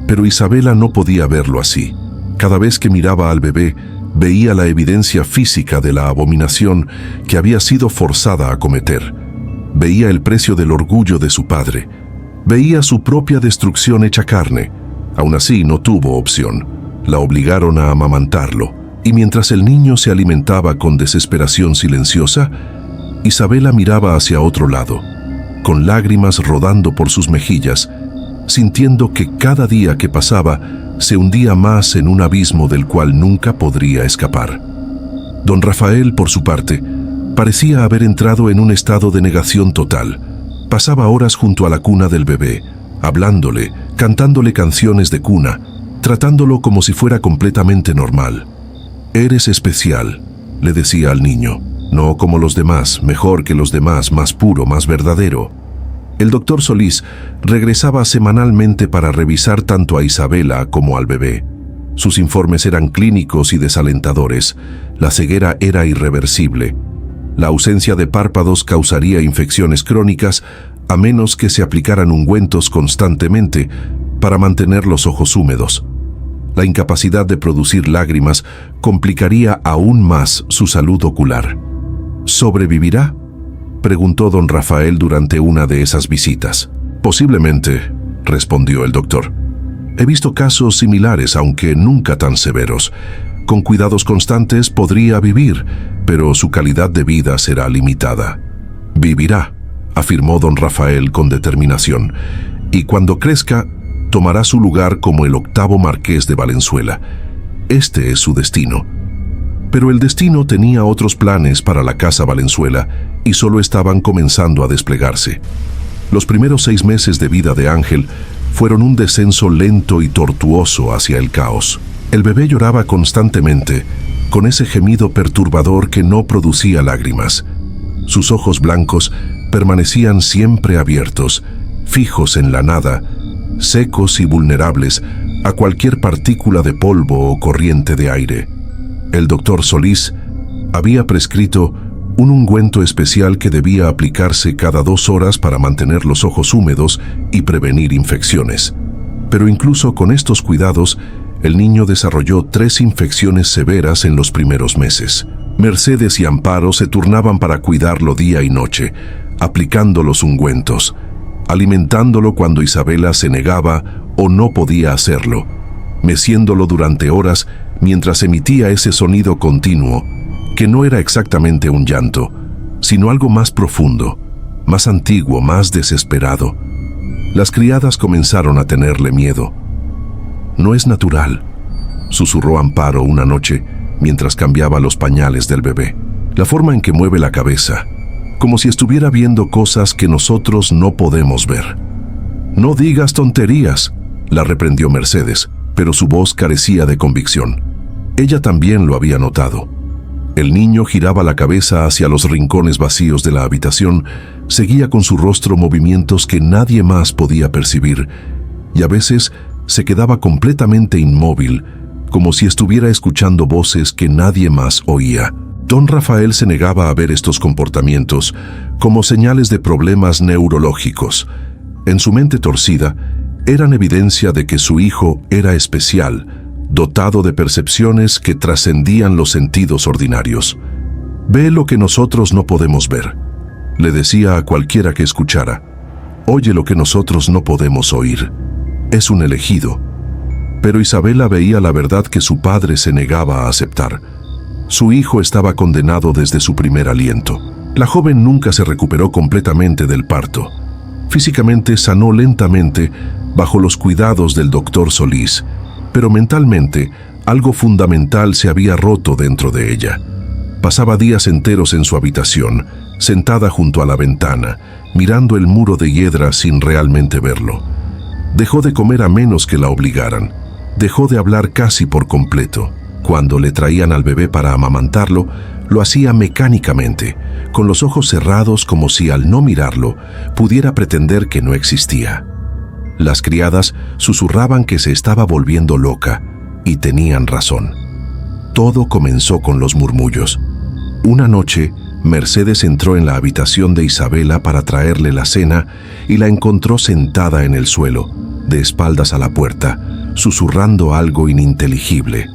Pero Isabela no podía verlo así. Cada vez que miraba al bebé, veía la evidencia física de la abominación que había sido forzada a cometer. Veía el precio del orgullo de su padre. Veía su propia destrucción hecha carne. Aún así, no tuvo opción. La obligaron a amamantarlo. Y mientras el niño se alimentaba con desesperación silenciosa, Isabela miraba hacia otro lado, con lágrimas rodando por sus mejillas, sintiendo que cada día que pasaba se hundía más en un abismo del cual nunca podría escapar. Don Rafael, por su parte, parecía haber entrado en un estado de negación total. Pasaba horas junto a la cuna del bebé, hablándole, cantándole canciones de cuna, tratándolo como si fuera completamente normal. «Eres especial», le decía al niño. «No como los demás, mejor que los demás, más puro, más verdadero». El doctor Solís regresaba semanalmente para revisar tanto a Isabela como al bebé. Sus informes eran clínicos y desalentadores. La ceguera era irreversible. La ausencia de párpados causaría infecciones crónicas a menos que se aplicaran ungüentos constantemente para mantener los ojos húmedos. La incapacidad de producir lágrimas complicaría aún más su salud ocular. «¿Sobrevivirá?», preguntó don Rafael durante una de esas visitas. «Posiblemente», respondió el doctor. «He visto casos similares, aunque nunca tan severos. Con cuidados constantes podría vivir, pero su calidad de vida será limitada». «Vivirá», afirmó don Rafael con determinación, «y cuando crezca, tomará su lugar como el 8º marqués de Valenzuela. Este es su destino». Pero el destino tenía otros planes para la casa Valenzuela y solo estaban comenzando a desplegarse. Los primeros 6 meses de vida de Ángel fueron un descenso lento y tortuoso hacia el caos. El bebé lloraba constantemente, con ese gemido perturbador que no producía lágrimas. Sus ojos blancos permanecían siempre abiertos, fijos en la nada, secos y vulnerables a cualquier partícula de polvo o corriente de aire. El doctor Solís había prescrito un ungüento especial que debía aplicarse cada 2 horas para mantener los ojos húmedos y prevenir infecciones. Pero incluso con estos cuidados, el niño desarrolló 3 infecciones severas en los primeros meses. Mercedes y Amparo se turnaban para cuidarlo día y noche, aplicando los ungüentos, alimentándolo cuando Isabela se negaba o no podía hacerlo, meciéndolo durante horas mientras emitía ese sonido continuo, que no era exactamente un llanto, sino algo más profundo, más antiguo, más desesperado. Las criadas comenzaron a tenerle miedo. «No es natural», susurró Amparo una noche mientras cambiaba los pañales del bebé. «La forma en que mueve la cabeza, como si estuviera viendo cosas que nosotros no podemos ver». «No digas tonterías», la reprendió Mercedes, pero su voz carecía de convicción. Ella también lo había notado. El niño giraba la cabeza hacia los rincones vacíos de la habitación, seguía con su rostro movimientos que nadie más podía percibir, y a veces se quedaba completamente inmóvil, como si estuviera escuchando voces que nadie más oía. Don Rafael se negaba a ver estos comportamientos como señales de problemas neurológicos. En su mente torcida, eran evidencia de que su hijo era especial, dotado de percepciones que trascendían los sentidos ordinarios. «Ve lo que nosotros no podemos ver», le decía a cualquiera que escuchara. «Oye lo que nosotros no podemos oír. Es un elegido». Pero Isabela veía la verdad que su padre se negaba a aceptar. Su hijo estaba condenado desde su primer aliento. La joven nunca se recuperó completamente del parto. Físicamente sanó lentamente bajo los cuidados del doctor Solís, pero mentalmente algo fundamental se había roto dentro de ella. Pasaba días enteros en su habitación, sentada junto a la ventana, mirando el muro de hiedra sin realmente verlo. Dejó de comer a menos que la obligaran. Dejó de hablar casi por completo. Cuando le traían al bebé para amamantarlo, lo hacía mecánicamente, con los ojos cerrados como si al no mirarlo pudiera pretender que no existía. Las criadas susurraban que se estaba volviendo loca, y tenían razón. Todo comenzó con los murmullos. Una noche, Mercedes entró en la habitación de Isabela para traerle la cena y la encontró sentada en el suelo, de espaldas a la puerta, susurrando algo ininteligible.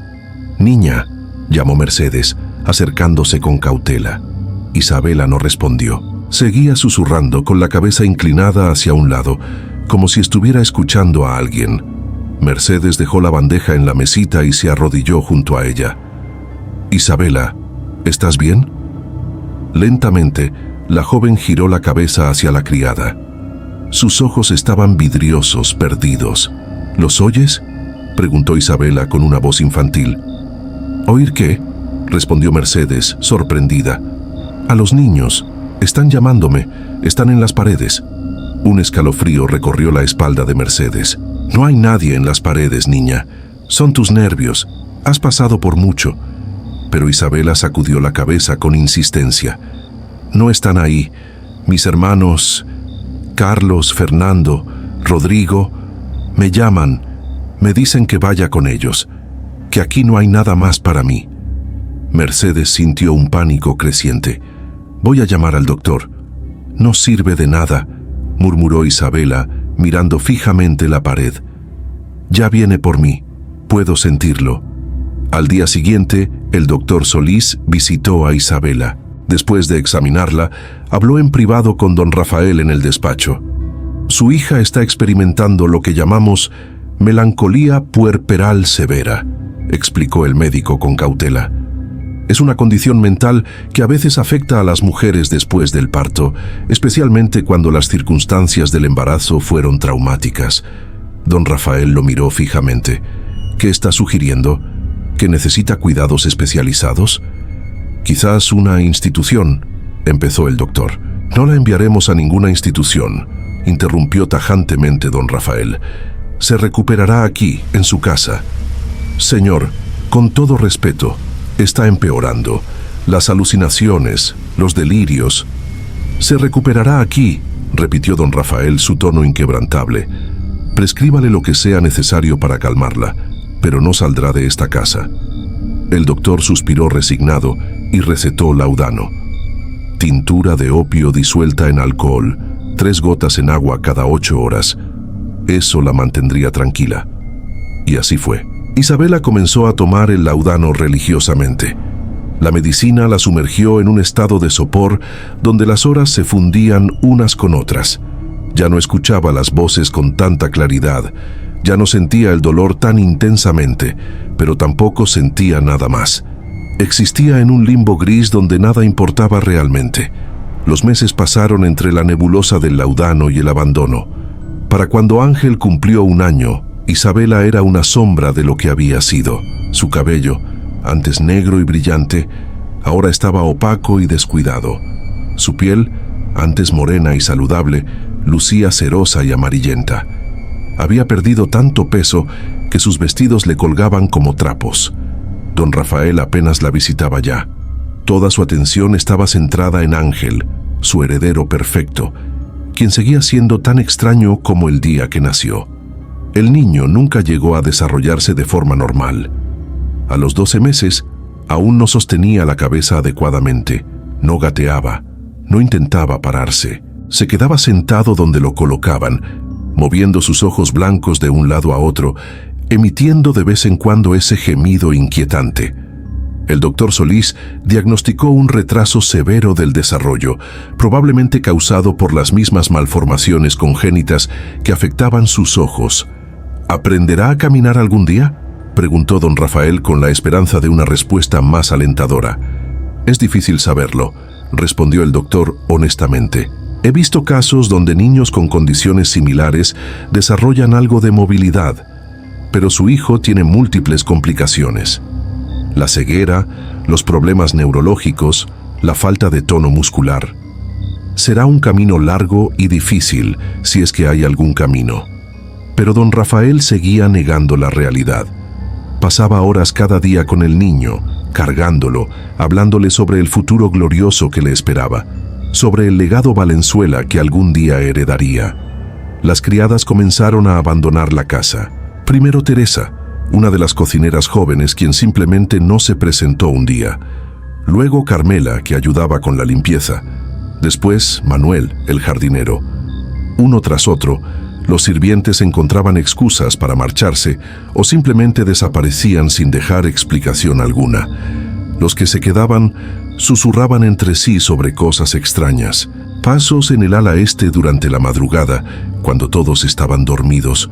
«Niña», llamó Mercedes, acercándose con cautela. Isabela no respondió. Seguía susurrando con la cabeza inclinada hacia un lado, como si estuviera escuchando a alguien. Mercedes dejó la bandeja en la mesita y se arrodilló junto a ella. «Isabela, ¿estás bien?» Lentamente, la joven giró la cabeza hacia la criada. Sus ojos estaban vidriosos, perdidos. «¿Los oyes?», preguntó Isabela con una voz infantil. «¿Oír qué?», respondió Mercedes, sorprendida. «A los niños. Están llamándome. Están en las paredes». Un escalofrío recorrió la espalda de Mercedes. «No hay nadie en las paredes, niña. Son tus nervios. Has pasado por mucho». Pero Isabela sacudió la cabeza con insistencia. «No están ahí. Mis hermanos, Carlos, Fernando, Rodrigo, me llaman. Me dicen que vaya con ellos, que aquí no hay nada más para mí». Mercedes sintió un pánico creciente. «Voy a llamar al doctor». «No sirve de nada», murmuró Isabela, mirando fijamente la pared. «Ya viene por mí. Puedo sentirlo». Al día siguiente, el doctor Solís visitó a Isabela. Después de examinarla, habló en privado con don Rafael en el despacho. «Su hija está experimentando lo que llamamos melancolía puerperal severa», explicó el médico con cautela. «Es una condición mental que a veces afecta a las mujeres después del parto, especialmente cuando las circunstancias del embarazo fueron traumáticas». Don Rafael lo miró fijamente. «¿Qué está sugiriendo? ¿Que necesita cuidados especializados?» «Quizás una institución», empezó el doctor. «No la enviaremos a ninguna institución», interrumpió tajantemente don Rafael. «Se recuperará aquí, en su casa». «Señor, con todo respeto, está empeorando. Las alucinaciones, los delirios». «Se recuperará aquí», repitió don Rafael, su tono inquebrantable. «Prescríbale lo que sea necesario para calmarla, pero no saldrá de esta casa». El doctor suspiró resignado y recetó laudano. Tintura de opio disuelta en alcohol, 3 gotas en agua cada 8 horas. Eso la mantendría tranquila. Y así fue. Isabela comenzó a tomar el laudano religiosamente. La medicina la sumergió en un estado de sopor donde las horas se fundían unas con otras. Ya no escuchaba las voces con tanta claridad, ya no sentía el dolor tan intensamente, pero tampoco sentía nada más. Existía en un limbo gris donde nada importaba realmente. Los meses pasaron entre la nebulosa del laudano y el abandono. Para cuando Ángel cumplió 1 año, Isabela era una sombra de lo que había sido. Su cabello, antes negro y brillante, ahora estaba opaco y descuidado. Su piel, antes morena y saludable, lucía cerosa y amarillenta. Había perdido tanto peso que sus vestidos le colgaban como trapos. Don Rafael apenas la visitaba ya. Toda su atención estaba centrada en Ángel, su heredero perfecto, quien seguía siendo tan extraño como el día que nació. El niño nunca llegó a desarrollarse de forma normal. A los 12 meses, aún no sostenía la cabeza adecuadamente, no gateaba, no intentaba pararse. Se quedaba sentado donde lo colocaban, moviendo sus ojos blancos de un lado a otro, emitiendo de vez en cuando ese gemido inquietante. El doctor Solís diagnosticó un retraso severo del desarrollo, probablemente causado por las mismas malformaciones congénitas que afectaban sus ojos. ¿Aprenderá a caminar algún día?, preguntó don Rafael con la esperanza de una respuesta más alentadora. Es difícil saberlo, respondió el doctor honestamente. He visto casos donde niños con condiciones similares desarrollan algo de movilidad, pero su hijo tiene múltiples complicaciones. La ceguera, los problemas neurológicos, la falta de tono muscular. Será un camino largo y difícil, si es que hay algún camino. Pero don Rafael seguía negando la realidad. Pasaba horas cada día con el niño, cargándolo, hablándole sobre el futuro glorioso que le esperaba, sobre el legado Valenzuela que algún día heredaría. Las criadas comenzaron a abandonar la casa. Primero Teresa, una de las cocineras jóvenes, quien simplemente no se presentó un día. Luego Carmela, que ayudaba con la limpieza. Después Manuel, el jardinero. Uno tras otro, los sirvientes encontraban excusas para marcharse o simplemente desaparecían sin dejar explicación alguna. Los que se quedaban susurraban entre sí sobre cosas extrañas. Pasos en el ala este durante la madrugada, cuando todos estaban dormidos.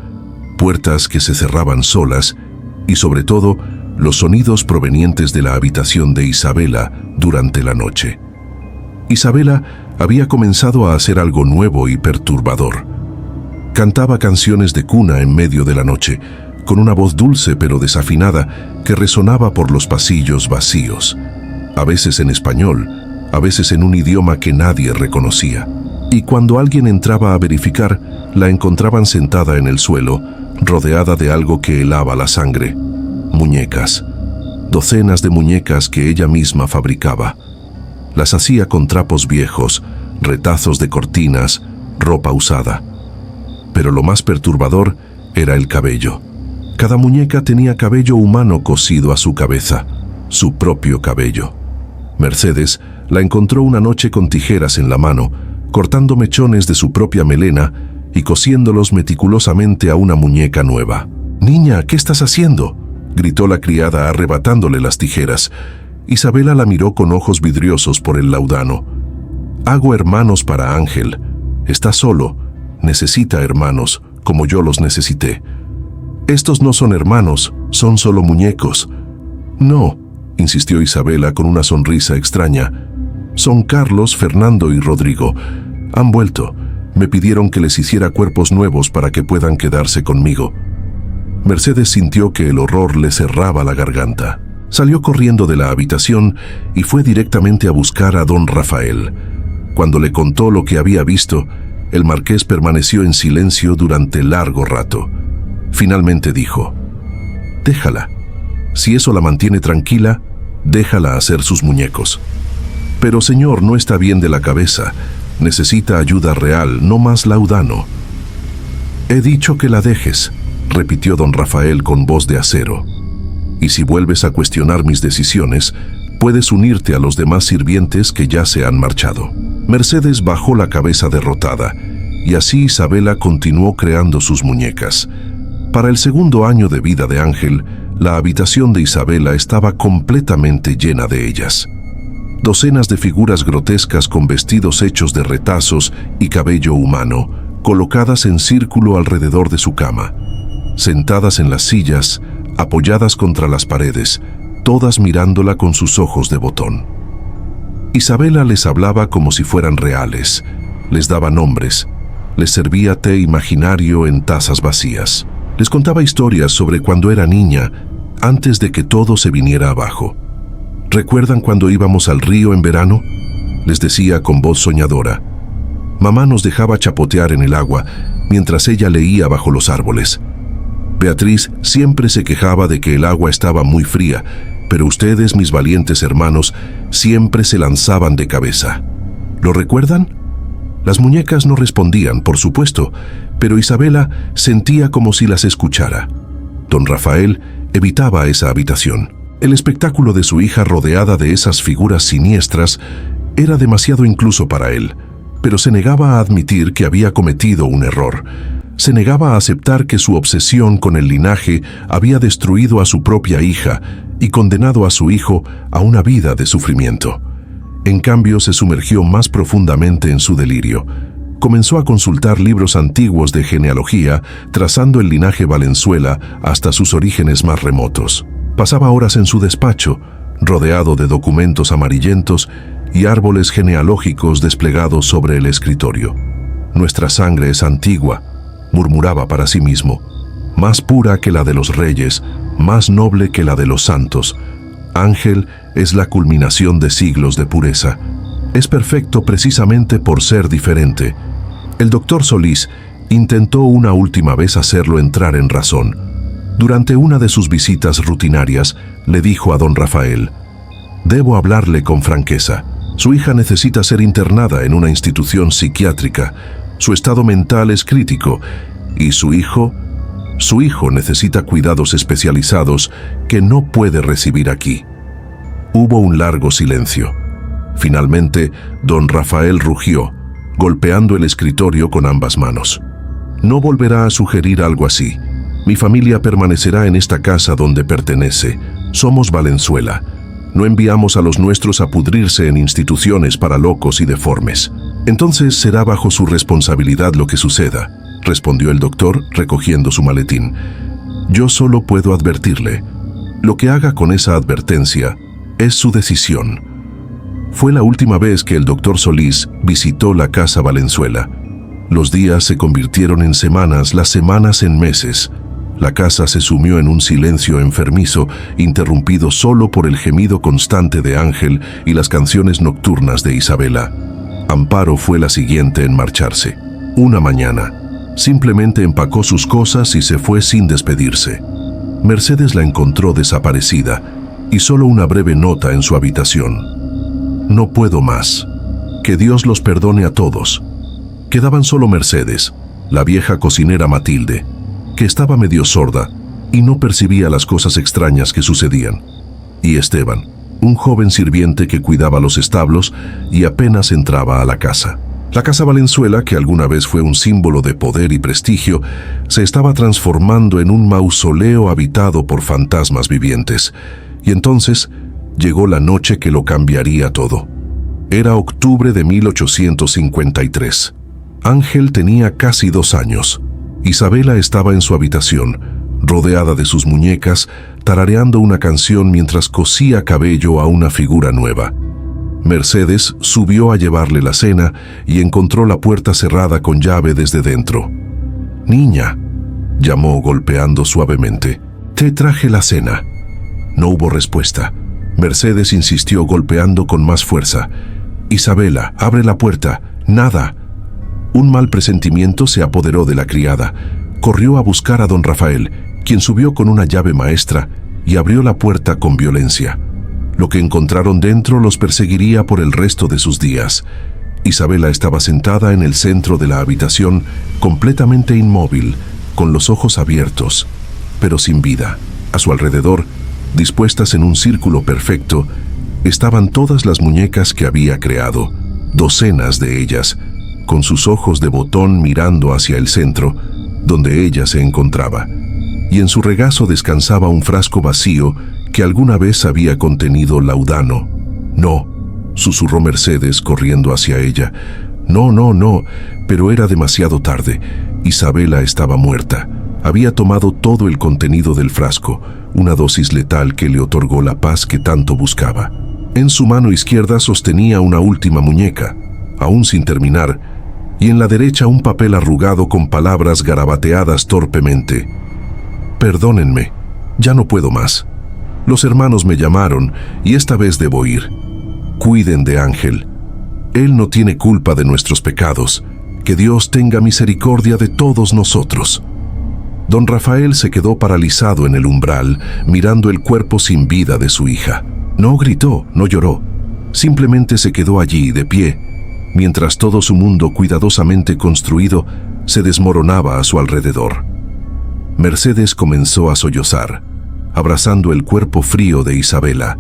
Puertas que se cerraban solas y, sobre todo, los sonidos provenientes de la habitación de Isabela durante la noche. Isabela había comenzado a hacer algo nuevo y perturbador. Cantaba canciones de cuna en medio de la noche, con una voz dulce pero desafinada que resonaba por los pasillos vacíos, a veces en español, a veces en un idioma que nadie reconocía. Y cuando alguien entraba a verificar, la encontraban sentada en el suelo, rodeada de algo que helaba la sangre. Muñecas. Docenas de muñecas que ella misma fabricaba. Las hacía con trapos viejos, retazos de cortinas, ropa usada. Pero lo más perturbador era el cabello. Cada muñeca tenía cabello humano cosido a su cabeza, su propio cabello. Mercedes la encontró una noche con tijeras en la mano, cortando mechones de su propia melena y cosiéndolos meticulosamente a una muñeca nueva. «Niña, ¿qué estás haciendo?», gritó la criada arrebatándole las tijeras. Isabela la miró con ojos vidriosos por el laudano. «Hago hermanos para Ángel. Está solo. Necesita hermanos, como yo los necesité». «Estos no son hermanos, son solo muñecos». «No», insistió Isabela con una sonrisa extraña. «Son Carlos, Fernando y Rodrigo. Han vuelto. Me pidieron que les hiciera cuerpos nuevos para que puedan quedarse conmigo». Mercedes sintió que el horror le cerraba la garganta. Salió corriendo de la habitación y fue directamente a buscar a don Rafael. Cuando le contó lo que había visto, el marqués permaneció en silencio durante largo rato. Finalmente dijo: «Déjala. Si eso la mantiene tranquila, déjala hacer sus muñecos». «Pero señor, no está bien de la cabeza. Necesita ayuda real, no más laudano». «He dicho que la dejes», repitió don Rafael con voz de acero. «Y si vuelves a cuestionar mis decisiones, puedes unirte a los demás sirvientes que ya se han marchado». Mercedes bajó la cabeza derrotada, y así Isabela continuó creando sus muñecas. Para el segundo año de vida de Ángel, la habitación de Isabela estaba completamente llena de ellas. Docenas de figuras grotescas con vestidos hechos de retazos y cabello humano, colocadas en círculo alrededor de su cama. Sentadas en las sillas, apoyadas contra las paredes, todas mirándola con sus ojos de botón. Isabela les hablaba como si fueran reales, les daba nombres, les servía té imaginario en tazas vacías. Les contaba historias sobre cuando era niña, antes de que todo se viniera abajo. ¿Recuerdan cuando íbamos al río en verano?, les decía con voz soñadora. Mamá nos dejaba chapotear en el agua mientras ella leía bajo los árboles. Beatriz siempre se quejaba de que el agua estaba muy fría, pero ustedes, mis valientes hermanos, siempre se lanzaban de cabeza. ¿Lo recuerdan? Las muñecas no respondían, por supuesto, pero Isabela sentía como si las escuchara. Don Rafael evitaba esa habitación. El espectáculo de su hija rodeada de esas figuras siniestras era demasiado incluso para él, pero se negaba a admitir que había cometido un error. Se negaba a aceptar que su obsesión con el linaje había destruido a su propia hija y condenado a su hijo a una vida de sufrimiento. En cambio, se sumergió más profundamente en su delirio. Comenzó a consultar libros antiguos de genealogía, trazando el linaje Valenzuela hasta sus orígenes más remotos. Pasaba horas en su despacho, rodeado de documentos amarillentos y árboles genealógicos desplegados sobre el escritorio. «Nuestra sangre es antigua», murmuraba para sí mismo, «más pura que la de los reyes, más noble que la de los santos. Ángel es la culminación de siglos de pureza. Es perfecto precisamente por ser diferente». El doctor Solís intentó una última vez hacerlo entrar en razón. Durante una de sus visitas rutinarias, le dijo a don Rafael: «Debo hablarle con franqueza. Su hija necesita ser internada en una institución psiquiátrica. Su estado mental es crítico y su hijo necesita cuidados especializados que no puede recibir aquí». Hubo un largo silencio. Finalmente, don Rafael rugió, golpeando el escritorio con ambas manos. «No volverá a sugerir algo así. Mi familia permanecerá en esta casa donde pertenece. Somos Valenzuela. No enviamos a los nuestros a pudrirse en instituciones para locos y deformes». «Entonces será bajo su responsabilidad lo que suceda», respondió el doctor, recogiendo su maletín. «Yo solo puedo advertirle. Lo que haga con esa advertencia es su decisión». Fue la última vez que el doctor Solís visitó la casa Valenzuela. Los días se convirtieron en semanas, las semanas en meses. La casa se sumió en un silencio enfermizo, interrumpido solo por el gemido constante de Ángel y las canciones nocturnas de Isabela. Amparo fue la siguiente en marcharse. Una mañana, simplemente empacó sus cosas y se fue sin despedirse. Mercedes la encontró desaparecida y solo una breve nota en su habitación: «No puedo más. Que Dios los perdone a todos». Quedaban solo Mercedes, la vieja cocinera Matilde, que estaba medio sorda y no percibía las cosas extrañas que sucedían, y Esteban, un joven sirviente que cuidaba los establos y apenas entraba a la casa. La casa Valenzuela, que alguna vez fue un símbolo de poder y prestigio, se estaba transformando en un mausoleo habitado por fantasmas vivientes. Y entonces llegó la noche que lo cambiaría todo. Era octubre de 1853. Ángel tenía casi 2 años. Isabela estaba en su habitación, rodeada de sus muñecas, tarareando una canción mientras cosía cabello a una figura nueva. Mercedes subió a llevarle la cena y encontró la puerta cerrada con llave desde dentro. «Niña», llamó golpeando suavemente, «te traje la cena». No hubo respuesta. Mercedes insistió golpeando con más fuerza. «Isabela, abre la puerta». «Nada». Un mal presentimiento se apoderó de la criada. Corrió a buscar a don Rafael, quien subió con una llave maestra y abrió la puerta con violencia. Lo que encontraron dentro los perseguiría por el resto de sus días. Isabela estaba sentada en el centro de la habitación, completamente inmóvil, con los ojos abiertos, pero sin vida. A su alrededor, dispuestas en un círculo perfecto, estaban todas las muñecas que había creado, docenas de ellas, con sus ojos de botón mirando hacia el centro, donde ella se encontraba, y en su regazo descansaba un frasco vacío que alguna vez había contenido laudano. «No», susurró Mercedes corriendo hacia ella. «No, no, no», pero era demasiado tarde. Isabela estaba muerta, había tomado todo el contenido del frasco, una dosis letal que le otorgó la paz que tanto buscaba. En su mano izquierda sostenía una última muñeca, aún sin terminar, y en la derecha un papel arrugado con palabras garabateadas torpemente. «Perdónenme, ya no puedo más. Los hermanos me llamaron y esta vez debo ir. Cuiden de Ángel. Él no tiene culpa de nuestros pecados. Que Dios tenga misericordia de todos nosotros». Don Rafael se quedó paralizado en el umbral, mirando el cuerpo sin vida de su hija. No gritó, no lloró. Simplemente se quedó allí, de pie, mientras todo su mundo cuidadosamente construido se desmoronaba a su alrededor. Mercedes comenzó a sollozar, abrazando el cuerpo frío de Isabela,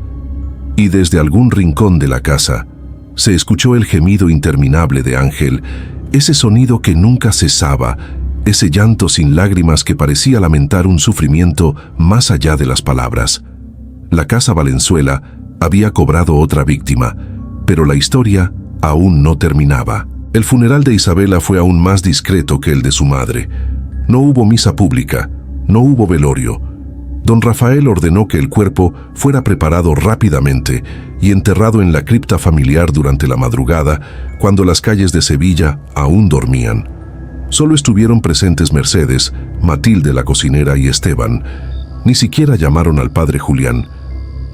y desde algún rincón de la casa se escuchó el gemido interminable de Ángel, ese sonido que nunca cesaba, ese llanto sin lágrimas que parecía lamentar un sufrimiento más allá de las palabras. La casa Valenzuela había cobrado otra víctima, pero la historia aún no terminaba. El funeral de Isabela fue aún más discreto que el de su madre. No hubo misa pública, no hubo velorio. Don Rafael ordenó que el cuerpo fuera preparado rápidamente y enterrado en la cripta familiar durante la madrugada, cuando las calles de Sevilla aún dormían. Solo estuvieron presentes Mercedes, Matilde la cocinera y Esteban. Ni siquiera llamaron al padre Julián.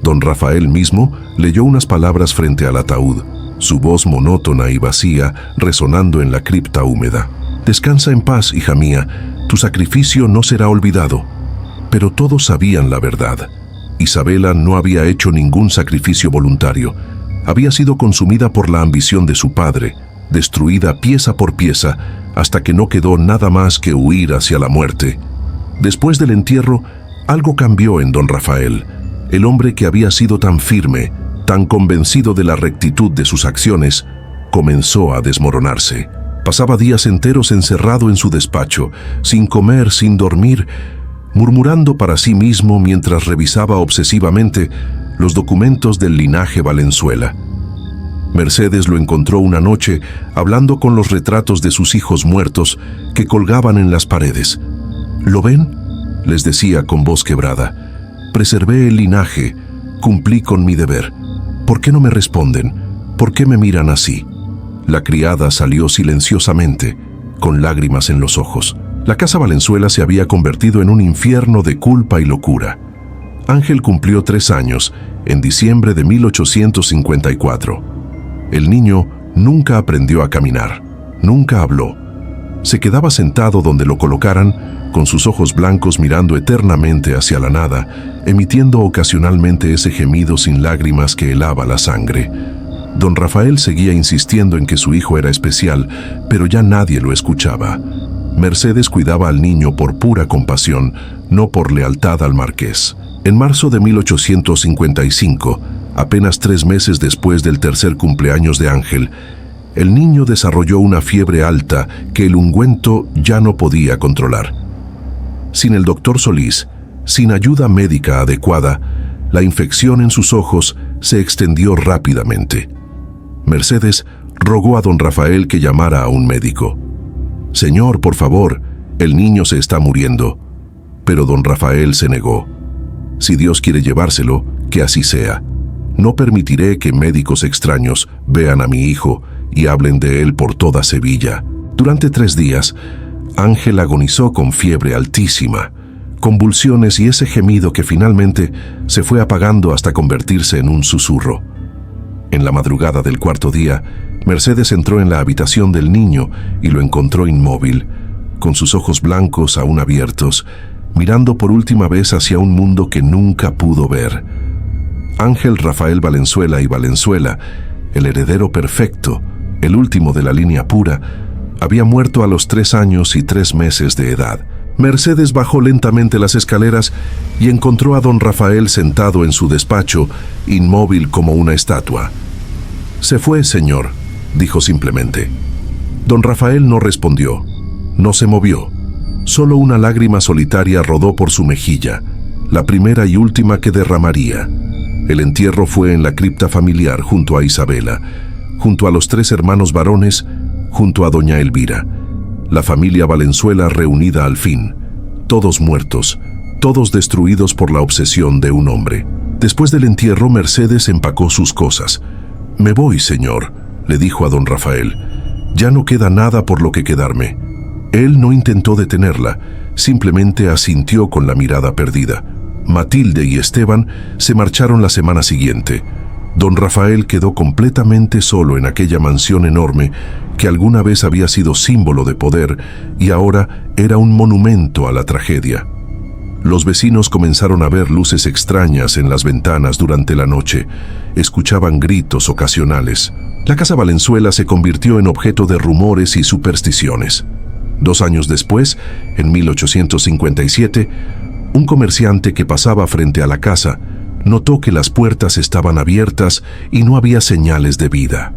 Don Rafael mismo leyó unas palabras frente al ataúd, su voz monótona y vacía resonando en la cripta húmeda. «Descansa en paz, hija mía, tu sacrificio no será olvidado». Pero todos sabían la verdad. Isabela no había hecho ningún sacrificio voluntario. Había sido consumida por la ambición de su padre, destruida pieza por pieza, hasta que no quedó nada más que huir hacia la muerte. Después del entierro, algo cambió en don Rafael. El hombre que había sido tan firme, tan convencido de la rectitud de sus acciones, comenzó a desmoronarse. Pasaba días enteros encerrado en su despacho, sin comer, sin dormir, murmurando para sí mismo mientras revisaba obsesivamente los documentos del linaje Valenzuela. Mercedes lo encontró una noche hablando con los retratos de sus hijos muertos que colgaban en las paredes. «¿Lo ven?», les decía con voz quebrada. «Preservé el linaje, cumplí con mi deber. ¿Por qué no me responden? ¿Por qué me miran así?». La criada salió silenciosamente, con lágrimas en los ojos. La casa Valenzuela se había convertido en un infierno de culpa y locura. Ángel cumplió 3 años, en diciembre de 1854. El niño nunca aprendió a caminar, nunca habló. Se quedaba sentado donde lo colocaran, con sus ojos blancos mirando eternamente hacia la nada, emitiendo ocasionalmente ese gemido sin lágrimas que helaba la sangre. Don Rafael seguía insistiendo en que su hijo era especial, pero ya nadie lo escuchaba. Mercedes cuidaba al niño por pura compasión, no por lealtad al marqués. En marzo de 1855, apenas 3 meses después del tercer cumpleaños de Ángel, el niño desarrolló una fiebre alta que el ungüento ya no podía controlar. Sin el doctor Solís, sin ayuda médica adecuada, la infección en sus ojos se extendió rápidamente. Mercedes rogó a don Rafael que llamara a un médico. «Señor, por favor, el niño se está muriendo». Pero don Rafael se negó. «Si Dios quiere llevárselo, que así sea. No permitiré que médicos extraños vean a mi hijo y hablen de él por toda Sevilla». Durante 3 días, Ángel agonizó con fiebre altísima, convulsiones y ese gemido que finalmente se fue apagando hasta convertirse en un susurro. En la madrugada del 4.º día, Mercedes entró en la habitación del niño y lo encontró inmóvil, con sus ojos blancos aún abiertos, mirando por última vez hacia un mundo que nunca pudo ver. Ángel Rafael Valenzuela y Valenzuela, el heredero perfecto, el último de la línea pura, había muerto a los 3 años y 3 meses de edad. Mercedes bajó lentamente las escaleras y encontró a don Rafael sentado en su despacho, inmóvil como una estatua. «Se fue, señor», dijo simplemente. Don Rafael no respondió, no se movió. Solo una lágrima solitaria rodó por su mejilla, la primera y última que derramaría. El entierro fue en la cripta familiar junto a Isabela, junto a los 3 hermanos varones, junto a doña Elvira. La familia Valenzuela reunida al fin. todos muertos, todos destruidos por la obsesión de un hombre. Después del entierro, Mercedes empacó sus cosas. «Me voy, señor», le dijo a don Rafael. «Ya no queda nada por lo que quedarme». Él no intentó detenerla, simplemente asintió con la mirada perdida. Matilde y Esteban se marcharon la semana siguiente. Don Rafael quedó completamente solo en aquella mansión enorme que alguna vez había sido símbolo de poder y ahora era un monumento a la tragedia. Los vecinos comenzaron a ver luces extrañas en las ventanas durante la noche. Escuchaban gritos ocasionales. La casa Valenzuela se convirtió en objeto de rumores y supersticiones. 2 años después, en 1857, un comerciante que pasaba frente a la casa notó que las puertas estaban abiertas y no había señales de vida.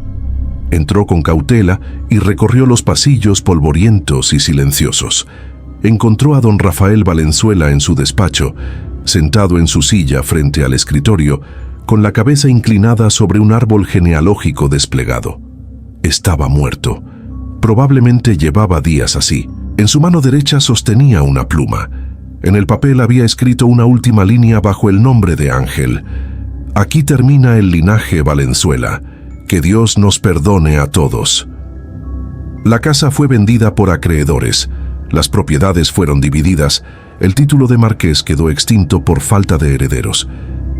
Entró con cautela y recorrió los pasillos polvorientos y silenciosos. Encontró a don Rafael Valenzuela en su despacho, sentado en su silla frente al escritorio, con la cabeza inclinada sobre un árbol genealógico desplegado. Estaba muerto. Probablemente llevaba días así. En su mano derecha sostenía una pluma. En el papel había escrito una última línea bajo el nombre de Ángel. «Aquí termina el linaje Valenzuela. Que Dios nos perdone a todos». La casa fue vendida por acreedores. Las propiedades fueron divididas. El título de marqués quedó extinto por falta de herederos.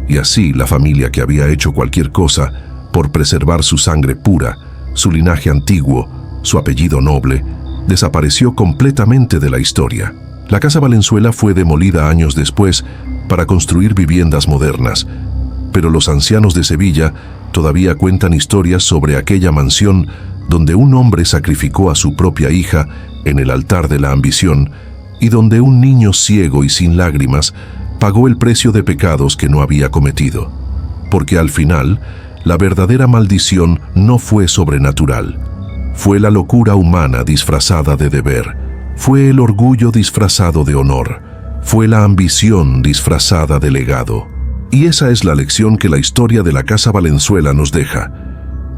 Y así la familia que había hecho cualquier cosa por preservar su sangre pura, su linaje antiguo, su apellido noble, desapareció completamente de la historia. La casa Valenzuela fue demolida años después para construir viviendas modernas, pero los ancianos de Sevilla todavía cuentan historias sobre aquella mansión donde un hombre sacrificó a su propia hija en el altar de la ambición y donde un niño ciego y sin lágrimas pagó el precio de pecados que no había cometido. Porque al final, la verdadera maldición no fue sobrenatural. Fue la locura humana disfrazada de deber. Fue el orgullo disfrazado de honor. Fue la ambición disfrazada de legado. Y esa es la lección que la historia de la casa Valenzuela nos deja.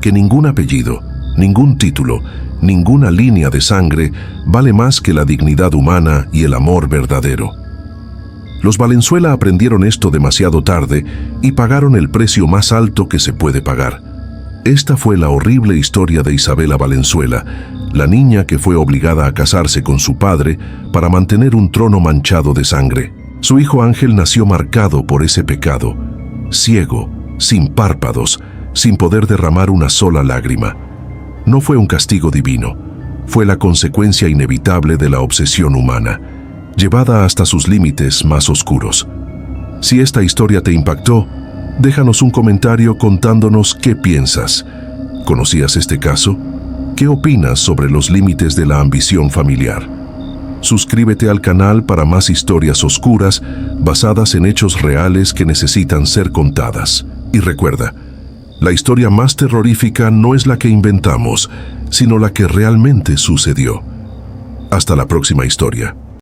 Que ningún apellido, ningún título, ninguna línea de sangre vale más que la dignidad humana y el amor verdadero. Los Valenzuela aprendieron esto demasiado tarde y pagaron el precio más alto que se puede pagar. Esta fue la horrible historia de Isabela Valenzuela, la niña que fue obligada a casarse con su padre para mantener un trono manchado de sangre. Su hijo Ángel nació marcado por ese pecado, ciego, sin párpados, sin poder derramar una sola lágrima. No fue un castigo divino, fue la consecuencia inevitable de la obsesión humana, llevada hasta sus límites más oscuros. Si esta historia te impactó, déjanos un comentario contándonos qué piensas. ¿Conocías este caso? ¿Qué opinas sobre los límites de la ambición familiar? Suscríbete al canal para más historias oscuras basadas en hechos reales que necesitan ser contadas. Y recuerda, la historia más terrorífica no es la que inventamos, sino la que realmente sucedió. Hasta la próxima historia.